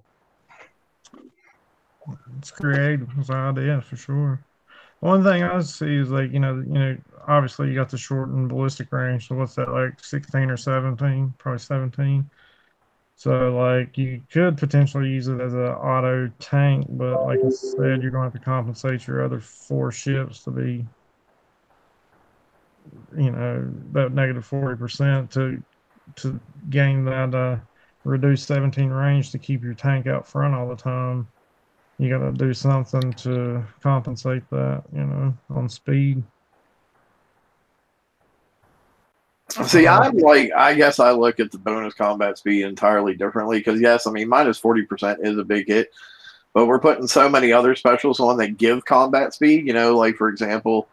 It's creative. It's an idea for sure. One thing I see is like, obviously you got the shortened ballistic range. So what's that, like 16 or 17? Probably 17. So like you could potentially use it as an auto tank, but like I said, you're going to have to compensate your other 4 ships to be, that negative 40% to gain that reduced 17 range to keep your tank out front all the time. You got to do something to compensate that, on speed. See, I guess I look at the bonus combat speed entirely differently because, yes, I mean, minus 40% is a big hit, but we're putting so many other specials on that give combat speed. Like, for example,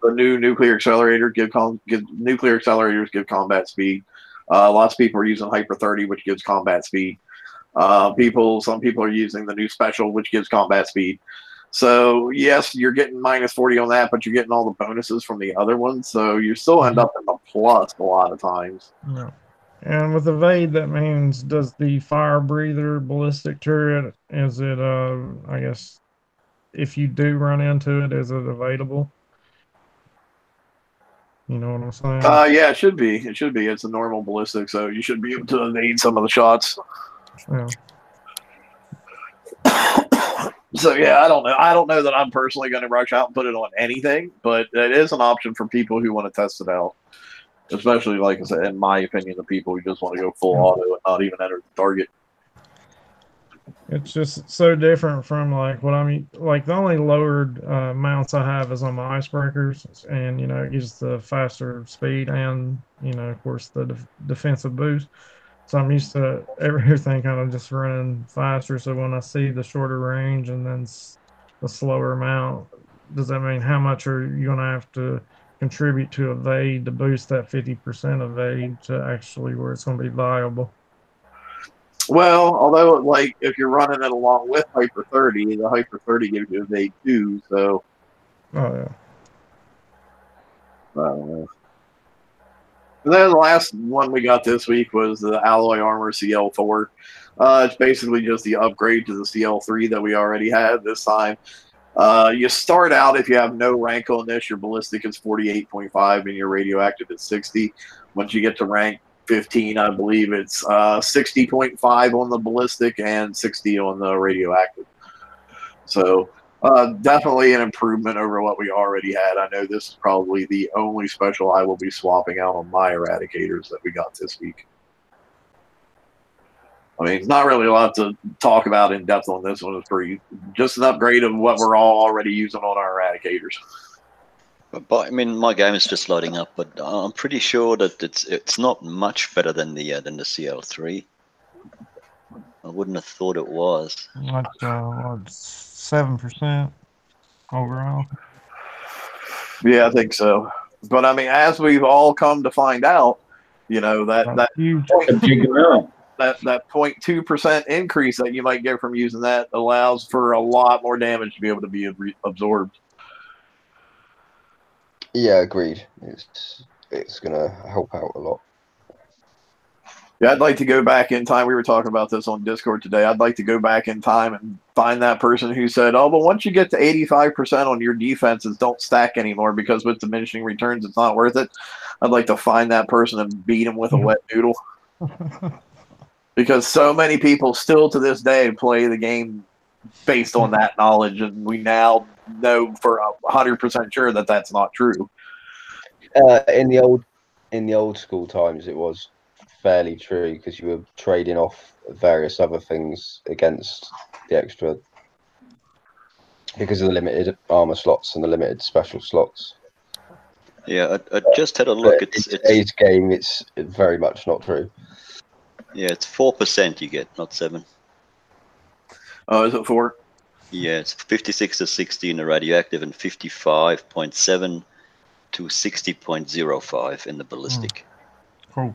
the new nuclear accelerator nuclear accelerators give combat speed. Lots of people are using Hyper 30, which gives combat speed. Some people are using the new special, which gives combat speed. So yes, you're getting minus 40 on that, but you're getting all the bonuses from the other ones. So you still end up in the plus a lot of times. Yeah. And with evade, that means does the fire breather ballistic turret, is it I guess if you do run into it, is it evadable? You know what I'm saying? Yeah, it should be. It should be. It's a normal ballistic, so you should be able to evade some of the shots. Yeah. So yeah, I don't know. I don't know that I'm personally going to rush out and put it on anything, but it is an option for people who want to test it out. Especially, like I said, in my opinion, the people who just want to go full auto and not even enter the target. It's just so different from like what I mean. Like the only lowered mounts I have is on my icebreakers, and it gives the faster speed and of course the defensive boost. So I'm used to everything kind of just running faster. So when I see the shorter range and then the slower amount, does that mean how much are you going to have to contribute to evade to boost that 50% evade to actually where it's going to be viable? Well, although like if you're running it along with Hyper 30, the Hyper 30 gives you evade too. So. Oh yeah. I don't know. And then the last one we got this week was the Alloy Armor CL4. It's basically just the upgrade to the CL3 that we already had this time. You start out, if you have no rank on this, your ballistic is 48.5 and your radioactive is 60. Once you get to rank 15, I believe it's 60.5 on the ballistic and 60 on the radioactive. So definitely an improvement over what we already had. I know this is probably the only special I will be swapping out on my eradicators that we got this week. I mean, it's not really a lot to talk about in depth on this one. It's pretty just an upgrade of what we're all already using on our eradicators. But I mean, my game is just loading up, but I'm pretty sure that it's not much better than the CL3. I wouldn't have thought it was. Like 7% overall. Yeah, I think so. But I mean, as we've all come to find out, you know, that Huge. That's a big amount. that 0.2% increase that you might get from using that allows for a lot more damage to be able to be absorbed. Yeah, agreed. It's gonna help out a lot. Yeah, I'd like to go back in time. We were talking about this on Discord today. I'd like to go back in time and find that person who said, "Oh, but once you get to 85% on your defenses, don't stack anymore because with diminishing returns, it's not worth it." I'd like to find that person and beat him with a wet noodle. Because so many people still to this day play the game based on that knowledge, and we now know for 100% sure that that's not true. In the old school times, it was fairly true because you were trading off various other things against the extra because of the limited armor slots and the limited special slots. Yeah, I just had a look. In today's game, it's very much not true. Yeah, it's 4% you get, not 7. Oh, is it 4? Yeah, it's 56 to 60 in the radioactive and 55.7 to 60.05 in the ballistic. Cool.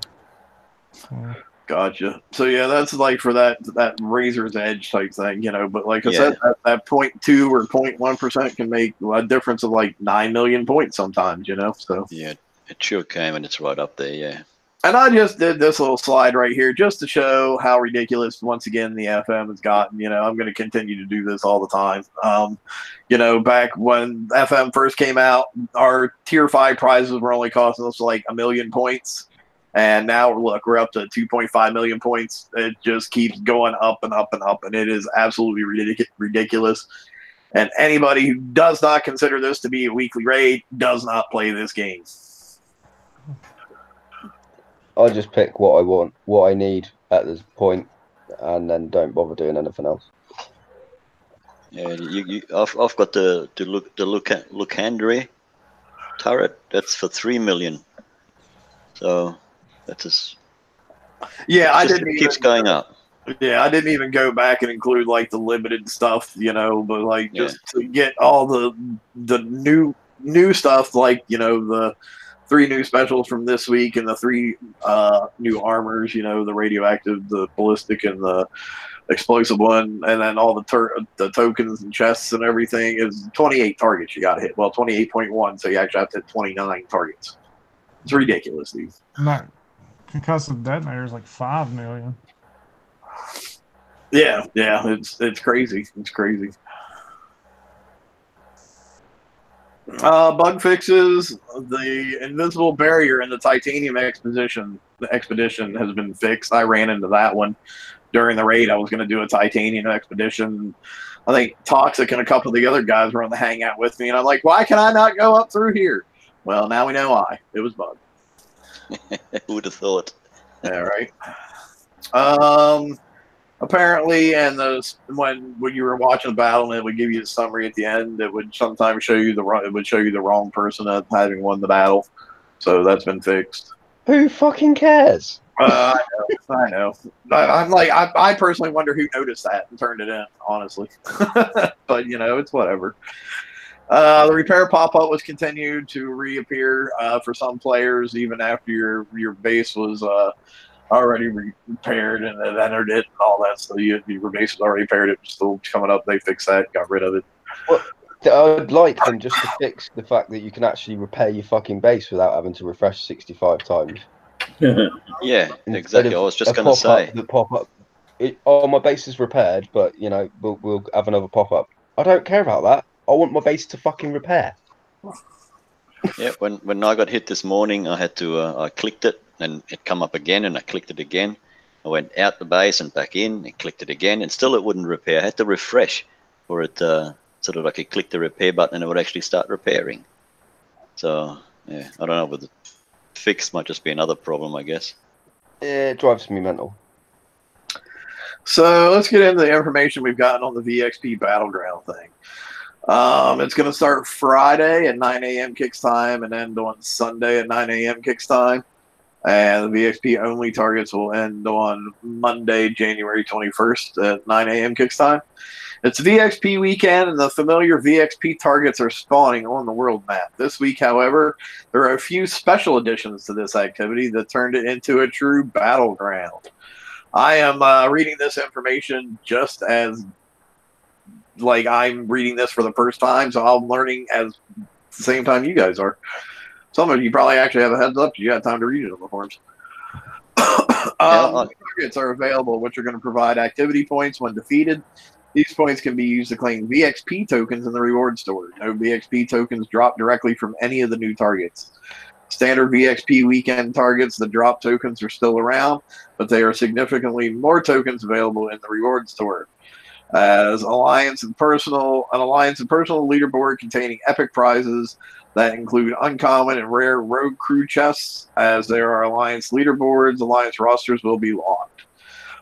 Gotcha. So yeah, that's like for that razor's edge type thing, you know. But like I said, that 0.2 or 0.1% can make a difference of like 9 million points sometimes, you know. So yeah, it sure came, and it's right up there. Yeah. And I just did this little slide right here just to show how ridiculous, once again, the FM has gotten. You know, I'm going to continue to do this all the time. You know, back when FM first came out, our Tier 5 prizes were only costing us like 1 million points. And now, look, we're up to 2.5 million points. It just keeps going up and up and up. And it is absolutely ridiculous. And anybody who does not consider this to be a weekly raid does not play this game. I just pick what I want, what I need at this point, and then don't bother doing anything else. Yeah, I've got the Lucandre turret. That's for 3 million. So that's just yeah. It keeps going up. Yeah, I didn't even go back and include like the limited stuff, you know, but like just to get all the new stuff, like, you know, the 3 new specials from this week and the 3 new armors, you know, the radioactive, the ballistic, and the explosive one, and then all the tokens and chests and everything is 28 targets you got to hit. Well, 28.1, so you actually have to hit 29 targets. It's ridiculous, dude. No, concussive detonator is like 5 million. Yeah, it's crazy. It's crazy. Bug fixes. The invisible barrier in the titanium expedition has been fixed. I ran into that one during the raid. I was going to do a titanium expedition. I think Toxic and a couple of the other guys were on the hangout with me, and I'm like, why can I not go up through here? Well, now we know why. It was bug. Who would have thought? Yeah, right. Apparently, and when you were watching the battle, and it would give you a summary at the end. It would sometimes show you the wrong person as having won the battle. So that's been fixed. Who fucking cares? I know. I personally wonder who noticed that and turned it in. Honestly, but you know, it's whatever. The repair pop-up was continued to reappear for some players even after your base was already repaired and it entered it and all that. So your base was already repaired. It was still coming up. They fixed that, got rid of it. Well, I would like them just to fix the fact that you can actually repair your fucking base without having to refresh 65 times. Yeah, exactly. I was just going to say. The pop-up. My base is repaired, but you know we'll have another pop-up. I don't care about that. I want my base to fucking repair. Yeah, when I got hit this morning, I had to I clicked it and it come up again, and I clicked it again. I went out the base and back in and clicked it again, and still it wouldn't repair. I had to refresh for it so that I could click the repair button and it would actually start repairing. So yeah, I don't know, but the fix might just be another problem, I guess. Yeah, it drives me mental. So let's get into the information we've gotten on the VXP Battleground thing. It's going to start Friday at 9 a.m. kicks time and end on Sunday at 9 a.m. kicks time. And the VXP only targets will end on Monday, January 21st at 9 a.m. kicks time. It's VXP weekend, and the familiar VXP targets are spawning on the world map. This week, however, there are a few special additions to this activity that turned it into a true battleground. I am reading this information just as, like, I'm reading this for the first time, so I'm learning at the same time you guys are. Some of you probably actually have a heads up. You had time to read it on the forums. Targets are available, which are going to provide activity points when defeated. These points can be used to claim VXP tokens in the reward store. No VXP tokens drop directly from any of the new targets. Standard VXP weekend targets, the drop tokens are still around, but they are significantly more tokens available in the reward store. As Alliance and Personal leaderboard containing epic prizes that include uncommon and rare rogue crew chests. As there are Alliance leaderboards, Alliance rosters will be locked.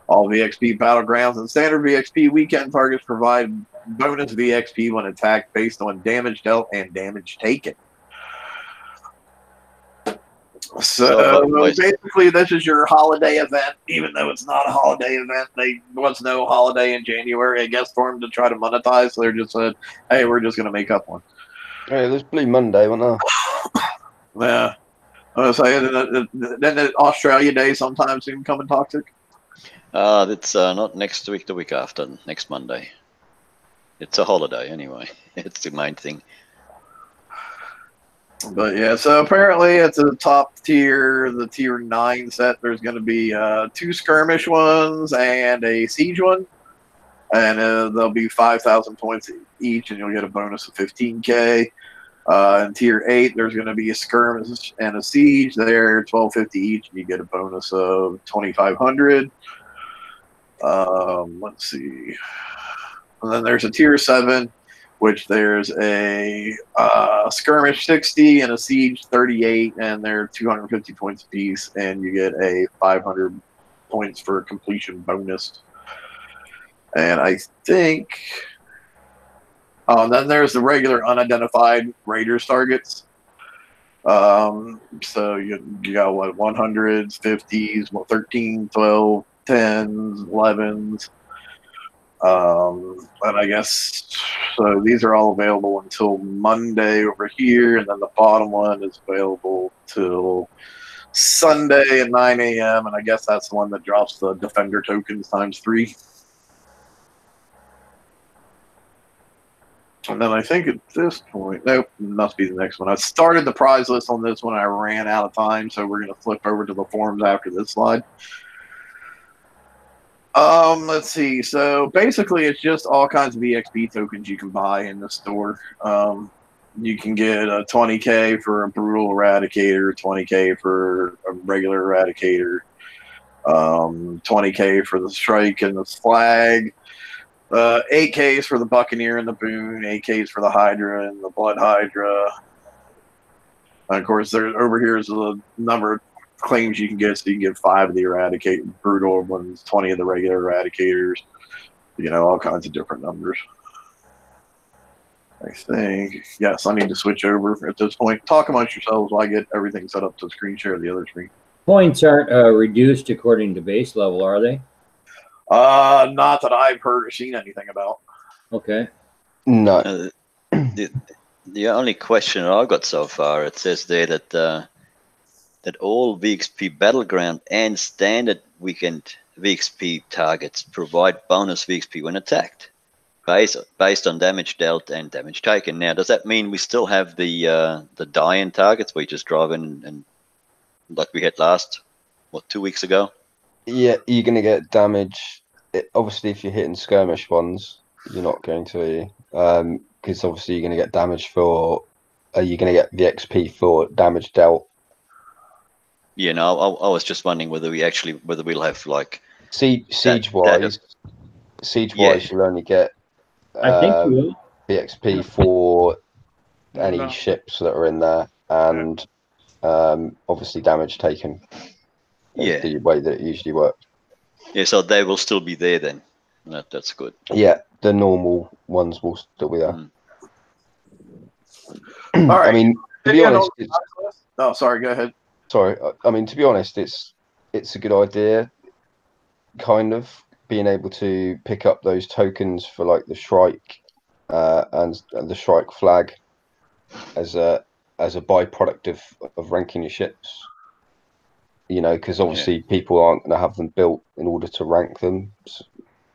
All VXP battlegrounds and standard VXP weekend targets provide bonus VXP when attacked based on damage dealt and damage taken. So basically, this is your holiday event, even though it's not a holiday event. There was no holiday in January, I guess, for them to try to monetize. So they just said, hey, we're just going to make up one. Hey, there's Blue Monday, wasn't there? Yeah. I was saying, then the Australia Day sometimes seem becoming toxic. It's not next week, the week after, next Monday. It's a holiday anyway. It's the main thing. But yeah, so apparently at the top tier, the tier 9 set, there's going to be 2 skirmish ones and a siege one. And they'll be 5,000 points each, and you'll get a bonus of 15K. In tier 8, there's going to be a skirmish and a siege. They're 1,250 each, and you get a bonus of 2,500. Let's see. And then there's a tier 7, which there's a skirmish 60 and a siege 38, and they're 250 points apiece, and you get a 500 points for completion bonus. And I think, then there's the regular unidentified Raiders targets. So you got what, 100s, 50s, 13, 12, 10s, 11s. And I guess, so these are all available until Monday over here, and then the bottom one is available till Sunday at 9 a.m., and I guess that's the one that drops the Defender tokens ×3. And then I think at this point, nope, must be the next one. I started the prize list on this one. I ran out of time, so we're going to flip over to the forums after this slide. Let's see. So basically, it's just all kinds of EXP tokens you can buy in the store. You can get a 20K for a brutal eradicator, 20K for a regular eradicator, 20K for the strike and the flag, 8Ks for the Buccaneer and the Boon, 8Ks for the Hydra and the Blood Hydra. And of course, there over here is the number of claims you can get, so you can get 5 of the eradicate brutal ones, 20 of the regular eradicators, all kinds of different numbers. I think, yes, I need to switch over at this point. Talk amongst yourselves while I get everything set up to screen share the other screen. Points aren't reduced according to base level, are they? Not that I've heard or seen anything about. Okay. No. The only question I've got so far, it says there that that all VXP Battleground and standard weekend VXP targets provide bonus VXP when attacked, based on damage dealt and damage taken. Now, does that mean we still have the die-in targets where you just drive in and like we had last, 2 weeks ago? Yeah, you're going to get damage. Obviously, if you're hitting skirmish ones, you're not going to, because obviously you're going to get damage for, you're going to get the XP for damage dealt. Yeah, no, I was just wondering whether we'll have like Siege wise, Yeah. you'll only get I think you will. BXP for any No. ships that are in there, and obviously damage taken. Is the way that it usually works. Yeah, so they will still be there then. That's good. Yeah, the normal ones will still be there. All right. I mean, to be honest, oh, sorry, go ahead. Sorry, I mean, to be honest, it's a good idea, kind of being able to pick up those tokens for like the Shrike and the Shrike flag as a byproduct of ranking your ships. You know, because obviously people aren't going to have them built in order to rank them. So,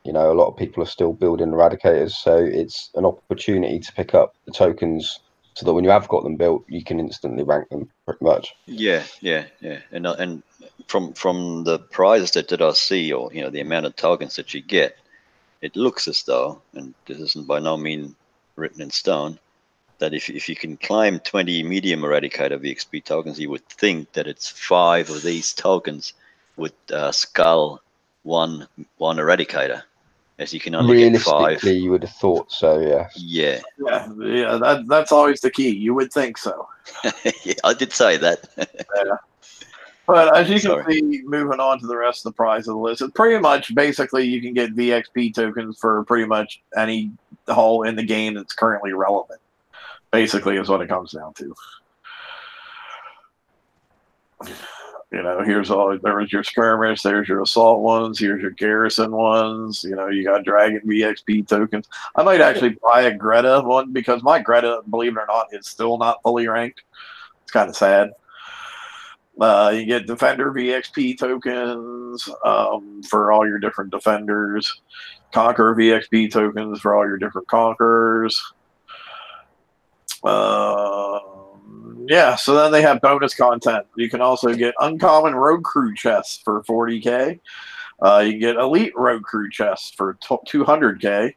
you know, a lot of people are still building eradicators, so it's an opportunity to pick up the tokens so that when you have got them built, you can instantly rank them pretty much. Yeah. And from the prizes that I see, or the amount of tokens that you get, it looks as though, and this isn't by no means written in stone, that if you can climb 20 medium eradicator VXP tokens, you would think that it's 5 of these tokens would skull one eradicator, as you can only get 5. Realistically, you would have thought so, Yeah. That's always the key. You would think so. Yeah, I did say that. Yeah. But as you can see, moving on to the rest of the prize of the list, it's pretty much basically you can get VXP tokens for pretty much any hull in the game that's currently relevant. Basically, is what it comes down to. Here's there's your skirmish, there's your assault ones, here's your garrison ones. You got Dragon VXP tokens. I might actually buy a Greta one because my Greta, believe it or not, is still not fully ranked. It's kind of sad. You get Defender VXP tokens for all your different Defenders. Conqueror VXP tokens for all your different Conquerors. So then they have bonus content. You can also get Uncommon Road Crew chests for 40k. You can get Elite Road Crew chests for 200k.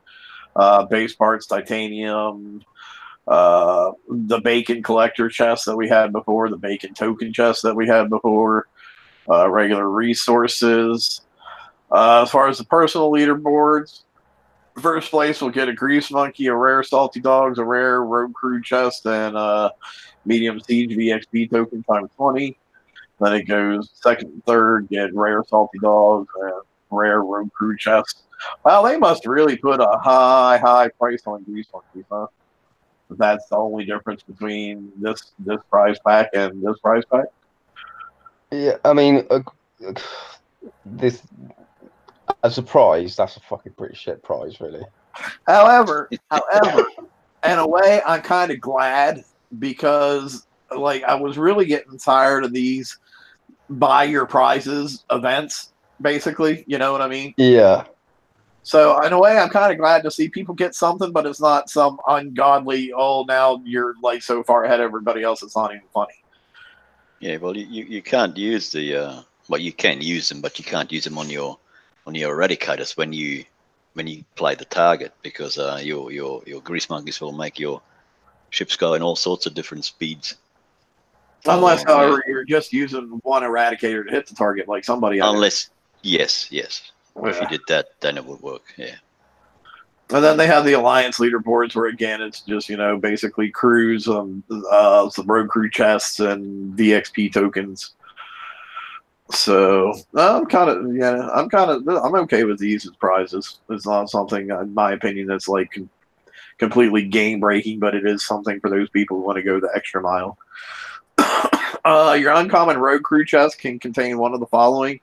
Base parts, titanium. The bacon collector chest that we had before, the bacon token chest that we had before, regular resources. As far as the personal leaderboards, first place will get a Grease Monkey, a rare Salty Dogs, a rare Road Crew chest, and medium Siege VXP token times 20. Then it goes second and third, get rare Salty Dogs and rare Road Crew chest. Well, they must really put a high price on Grease Monkeys, huh? That's the only difference between this prize pack and this prize pack. Yeah, I mean, this as a prize, that's a fucking pretty shit prize, really. However, in a way, I'm kind of glad because, like, I was really getting tired of these buy your prizes events. Basically, you know what I mean? Yeah. So in a way, I'm kind of glad to see people get something, but it's not some ungodly, now you're like so far ahead of everybody else, it's not even funny. Yeah, well, you can't use the you can use them, but you can't use them on your eradicators when you play the target, because your Grease Monkeys will make your ships go in all sorts of different speeds. Unless, however, you're just using one eradicator to hit the target, like somebody. Unless, yes. If you did that, then it would work. Yeah. And then they have the alliance leaderboards, where again it's just basically crews, some road crew chests and VXP tokens. So I'm okay with these as prizes. It's not something, in my opinion, that's like completely game breaking, but it is something for those people who want to go the extra mile. Your uncommon road crew chest can contain one of the following: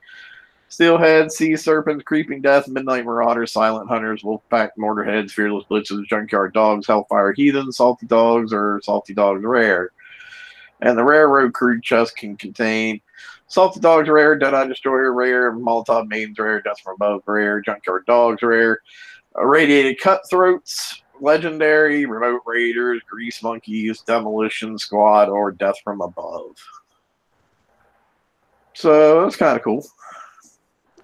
Steelhead, Sea Serpents, Creeping Death, Midnight Marauders, Silent Hunters, Wolfpack, Mortarheads, Fearless Blitzes, Junkyard Dogs, Hellfire Heathens, Salty Dogs, or Salty Dogs Rare. And the rare road crew chest can contain Salty Dogs Rare, Deadeye Destroyer Rare, Molotov Maidens Rare, Death from Above Rare, Junkyard Dogs Rare, Radiated Cutthroats, Legendary, Remote Raiders, Grease Monkeys, Demolition Squad, or Death from Above. So that's kind of cool.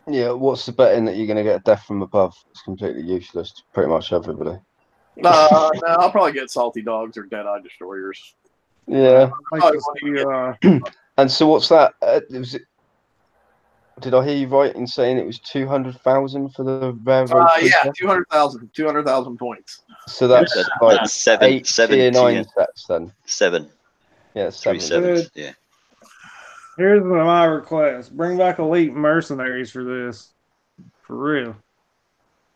Yeah, what's the betting that you're going to get a Death from Above? It's completely useless to pretty much everybody. No, I'll probably get Salty Dogs or Deadeye Destroyers. Yeah. I like to see And so what's that? Did I hear you right in saying it was 200,000 for the rare road Yeah, trooper? 200,000 points. So that's That, like that's seven 8 seven tier 9 tier sets then. 7. Yeah, 3 7. sevens. Yeah. Here's my request: bring back elite mercenaries for this, for real.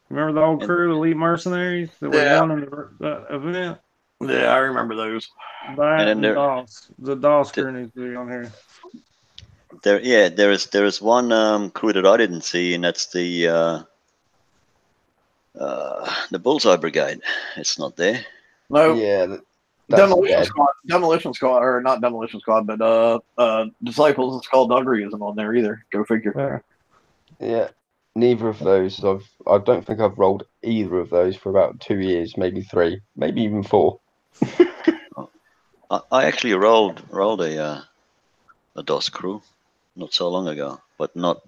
Remember the old And- crew, elite mercenaries that we Yeah. won in the event? Yeah, I remember those. That And then and DOS. The DOS crew needs to be on here. There is one crew that I didn't see, and that's the Bullseye Brigade. It's not there. No, Yeah, that's dead. Demolition Squad, or not Demolition Squad, but Disciples of Skullduggery isn't on there either. Go figure. Yeah, neither of those. I don't think I've rolled either of those for about 2 years, maybe 3, maybe even 4. I actually rolled a DOS crew not so long ago, but not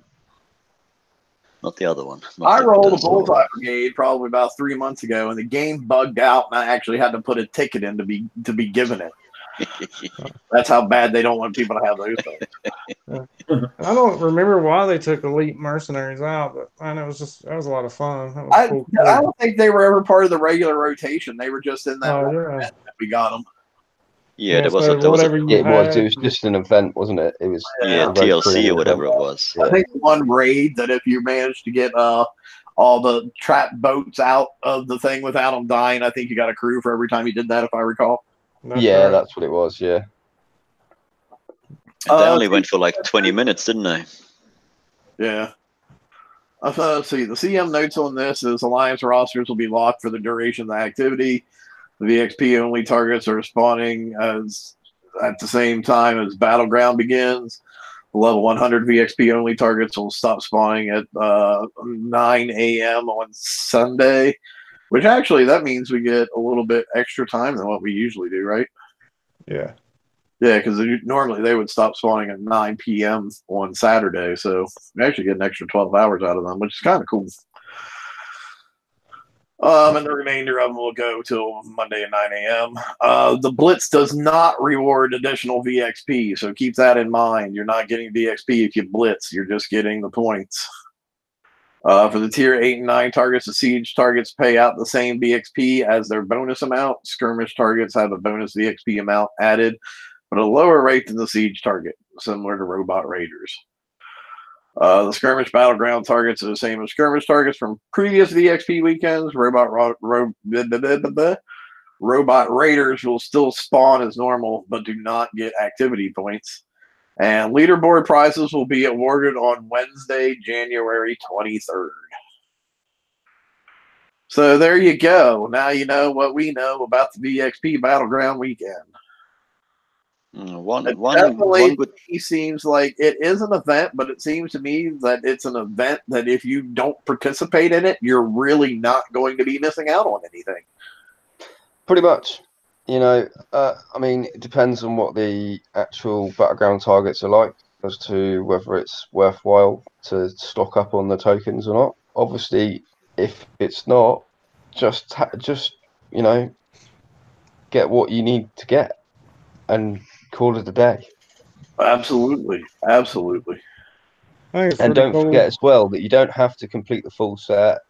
the other one. I rolled a Bullseye Brigade probably about 3 months ago, and the game bugged out, and I actually had to put a ticket in to be given it. That's how bad they don't want people to have those things. I don't remember why they took elite mercenaries out, but I know that was a lot of fun. That was I cool. don't think they were ever part of the regular rotation. They were just in that Oh, one yeah. event that we got them. Yeah, there was so a whatever you It was had. just an event, wasn't it? It was yeah, a road TLC crew or whatever event. it was. Yeah. I think one raid that if you managed to get all the trap boats out of the thing without them dying, I think you got a crew for every time you did that, if I recall. Yeah, right. that's what it was. Yeah. And they only went for like 20 minutes, didn't they? Yeah. Let's see. The CM notes on this is Alliance rosters will be locked for the duration of the activity. The VXP only targets are spawning as at the same time as Battleground begins. The level 100 VXP only targets will stop spawning at 9 a.m. on Sunday, which actually that means we get a little bit extra time than what we usually do, right? Yeah. Yeah, because normally they would stop spawning at 9 p.m. on Saturday, so we actually get an extra 12 hours out of them, which is kind of cool. And the remainder of them will go till Monday at 9 a.m. The Blitz does not reward additional VXP, so keep that in mind. You're not getting VXP if you Blitz. You're just getting the points. For the tier 8 and 9 targets, the siege targets pay out the same VXP as their bonus amount. Skirmish targets have a bonus VXP amount added, but a lower rate than the siege target, similar to robot raiders. The skirmish battleground targets are the same as skirmish targets from previous VXP weekends. Robot raiders will still spawn as normal, but do not get activity points. And leaderboard prizes will be awarded on Wednesday, January 23rd. So there you go. Now you know what we know about the VXP Battleground weekend. One good. He seems like it is an event, but it seems to me that it's an event that if you don't participate in it, you're really not going to be missing out on anything. Pretty much. I mean, it depends on what the actual battleground targets are like as to whether it's worthwhile to stock up on the tokens or not. Obviously, if it's not, just get what you need to get and call it a day. Absolutely. And don't forget as well that you don't have to complete the full set.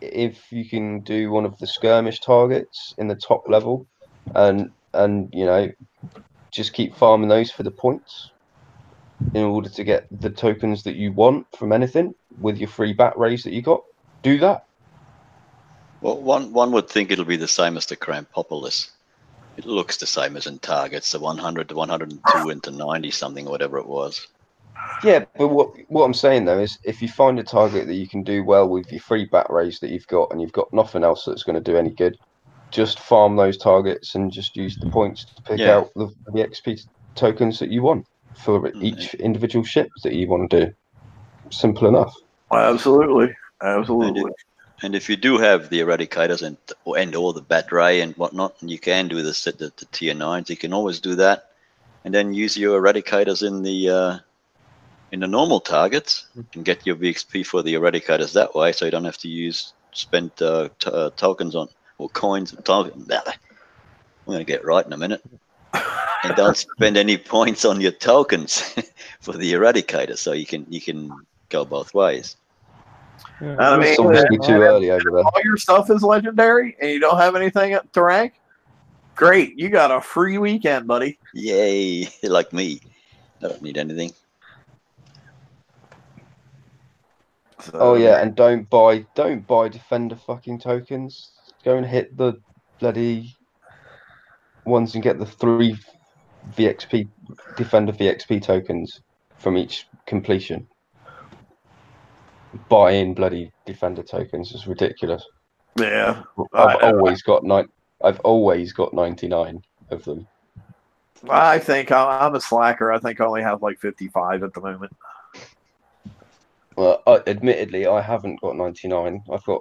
If you can do one of the skirmish targets in the top level and just keep farming those for the points in order to get the tokens that you want from anything with your free bat raise that you got, do that. Well, one would think it'll be the same as the Crampopolis. It looks the same as in targets, the 100 to 102 into 90 something, whatever it was. Yeah, but what I'm saying though is if you find a target that you can do well with your free bat raise that you've got and you've got nothing else that's going to do any good, just farm those targets and just use the points to pick out the XP tokens that you want for each individual ship that you want to do. Simple enough. Absolutely. And if you do have the eradicators and or the bat ray and whatnot, and you can do the tier 9s, you can always do that, and then use your eradicators in the normal targets and get your VXP for the eradicators that way, so you don't have to spend tokens on or coins and tokens. I'm going to get it right in a minute. and don't spend any points on your tokens for the eradicator, so you can go both ways. Yeah, I mean, It's obviously too early over there. all your stuff is legendary and you don't have anything to rank, great. You got a free weekend, buddy. Yay! Like me, I don't need anything. So, Oh yeah, and don't buy defender fucking tokens. Go and hit the bloody ones and get the 3 VXP defender VXP tokens from each completion. Buying bloody defender tokens is ridiculous. yeah. I've always got 99 of them. I think I'm a slacker. I think I only have like 55 at the moment. Well, admittedly, I haven't got 99. I've got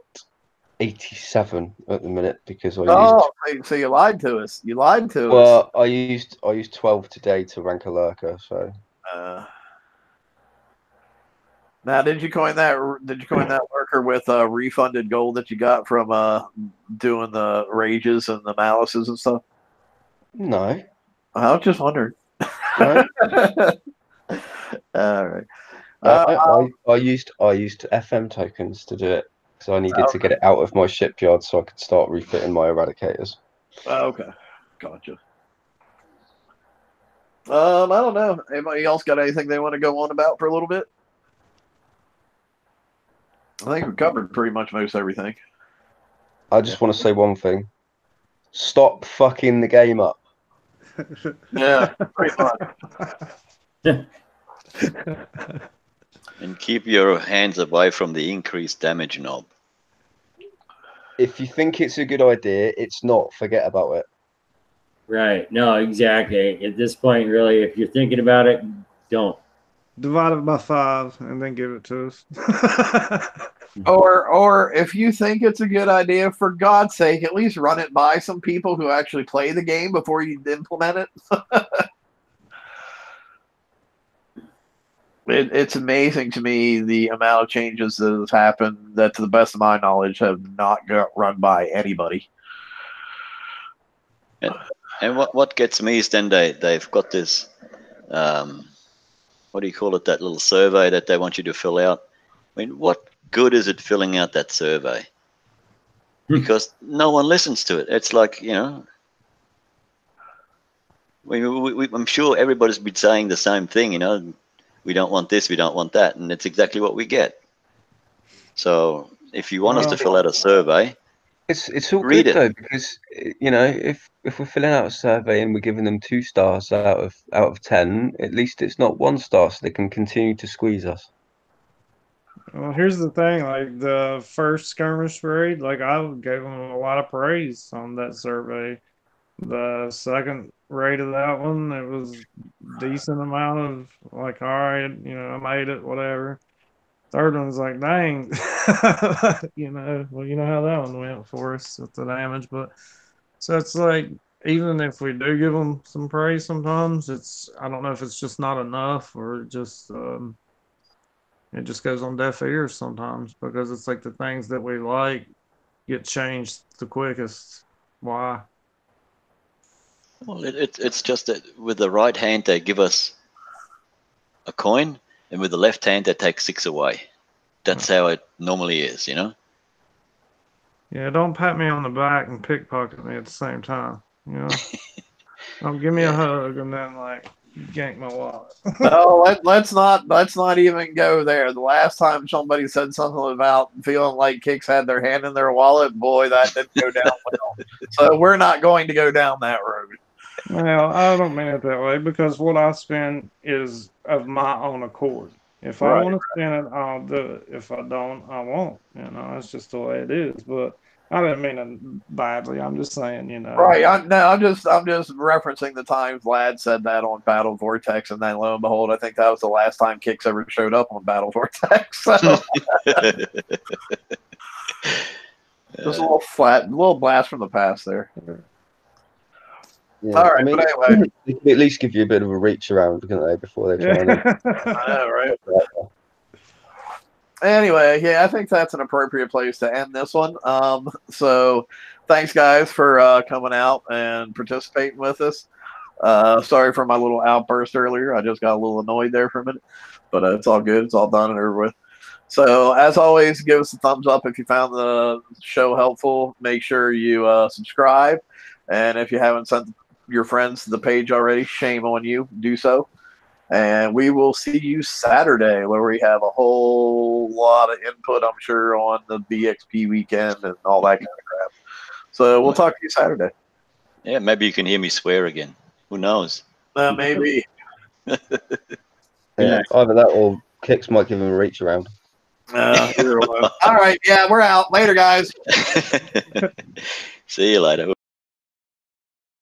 87 at the minute because I used. So you lied to us. You lied to us. Well, I used 12 today to rank a lurker. So. Now, did you coin that lurker with refunded gold that you got from doing the rages and the malices and stuff? No. I was just wondering. No. All right. I used FM tokens to do it because I needed to get it out of my shipyard so I could start refitting my eradicators. Okay, gotcha. I don't know. Anybody else got anything they want to go on about for a little bit? I think we covered pretty much most everything. I just want to say one thing. Stop fucking the game up. Yeah, pretty much. And keep your hands away from the increased damage knob. If you think it's a good idea, it's not. Forget about it. Right. No, exactly. At this point, really, if you're thinking about it, don't. Divide it by 5 and then give it to us. Or if you think it's a good idea, for God's sake, at least run it by some people who actually play the game before you implement it. It's amazing to me the amount of changes that have happened that, to the best of my knowledge, have not got run by anybody. And what gets me is then they've got this, what do you call it, that little survey that they want you to fill out. I mean, what good is it filling out that survey? Because no one listens to it. It's like, I'm sure everybody's been saying the same thing, we don't want this, we don't want that, and it's exactly what we get. So if you want us to fill out a survey, it's all read good it. though, because if we're filling out a survey and we're giving them 2 stars out of 10, at least it's not 1 star, so they can continue to squeeze us. Well, here's the thing, like the first skirmish raid, like I gave them a lot of praise on that survey. The second raid of that one, it was decent amount of like, all right, I made it, whatever. Third one's like, dang, well, you know how that one went for us with the damage, but so it's like, even if we do give them some praise, sometimes I don't know if it's just not enough or just it just goes on deaf ears sometimes, because it's like the things that we like get changed the quickest. Why? Well, it's just that with the right hand they give us a coin, and with the left hand they take 6 away. That's how it normally is, Yeah, don't pat me on the back and pickpocket me at the same time. Don't give me a hug and then like gank my wallet. No, let's not even go there. The last time somebody said something about feeling like Kicks had their hand in their wallet, boy, that didn't go down well. So we're not going to go down that road. Well, I don't mean it that way, because what I spend is of my own accord. If I want to spend it, I'll do it. If I don't, I won't. It's just the way it is. But I didn't mean it badly. I'm just saying, Right. I'm just referencing the times Vlad said that on Battle Vortex, and then lo and behold, I think that was the last time Kicks ever showed up on Battle Vortex. So. Just a little blast from the past there. Yeah. All right, but anyway, they can at least give you a bit of a reach around, couldn't they, before they try and. I know, right? Anyway, yeah, I think that's an appropriate place to end this one. So, thanks guys for coming out and participating with us. Sorry for my little outburst earlier. I just got a little annoyed there for a minute, but it's all good. It's all done and over with. So, as always, give us a thumbs up if you found the show helpful. Make sure you subscribe. And if you haven't sent your friends to the page already, shame on you. Do so. And we will see you Saturday, where we have a whole lot of input, I'm sure, on the BXP weekend and all that kind of crap. So we'll talk to you Saturday. Yeah, maybe you can hear me swear again. Who knows? Maybe. Yeah, either that or Kicks might give him a reach around. Either one. All right. Yeah, we're out. Later, guys. See you later.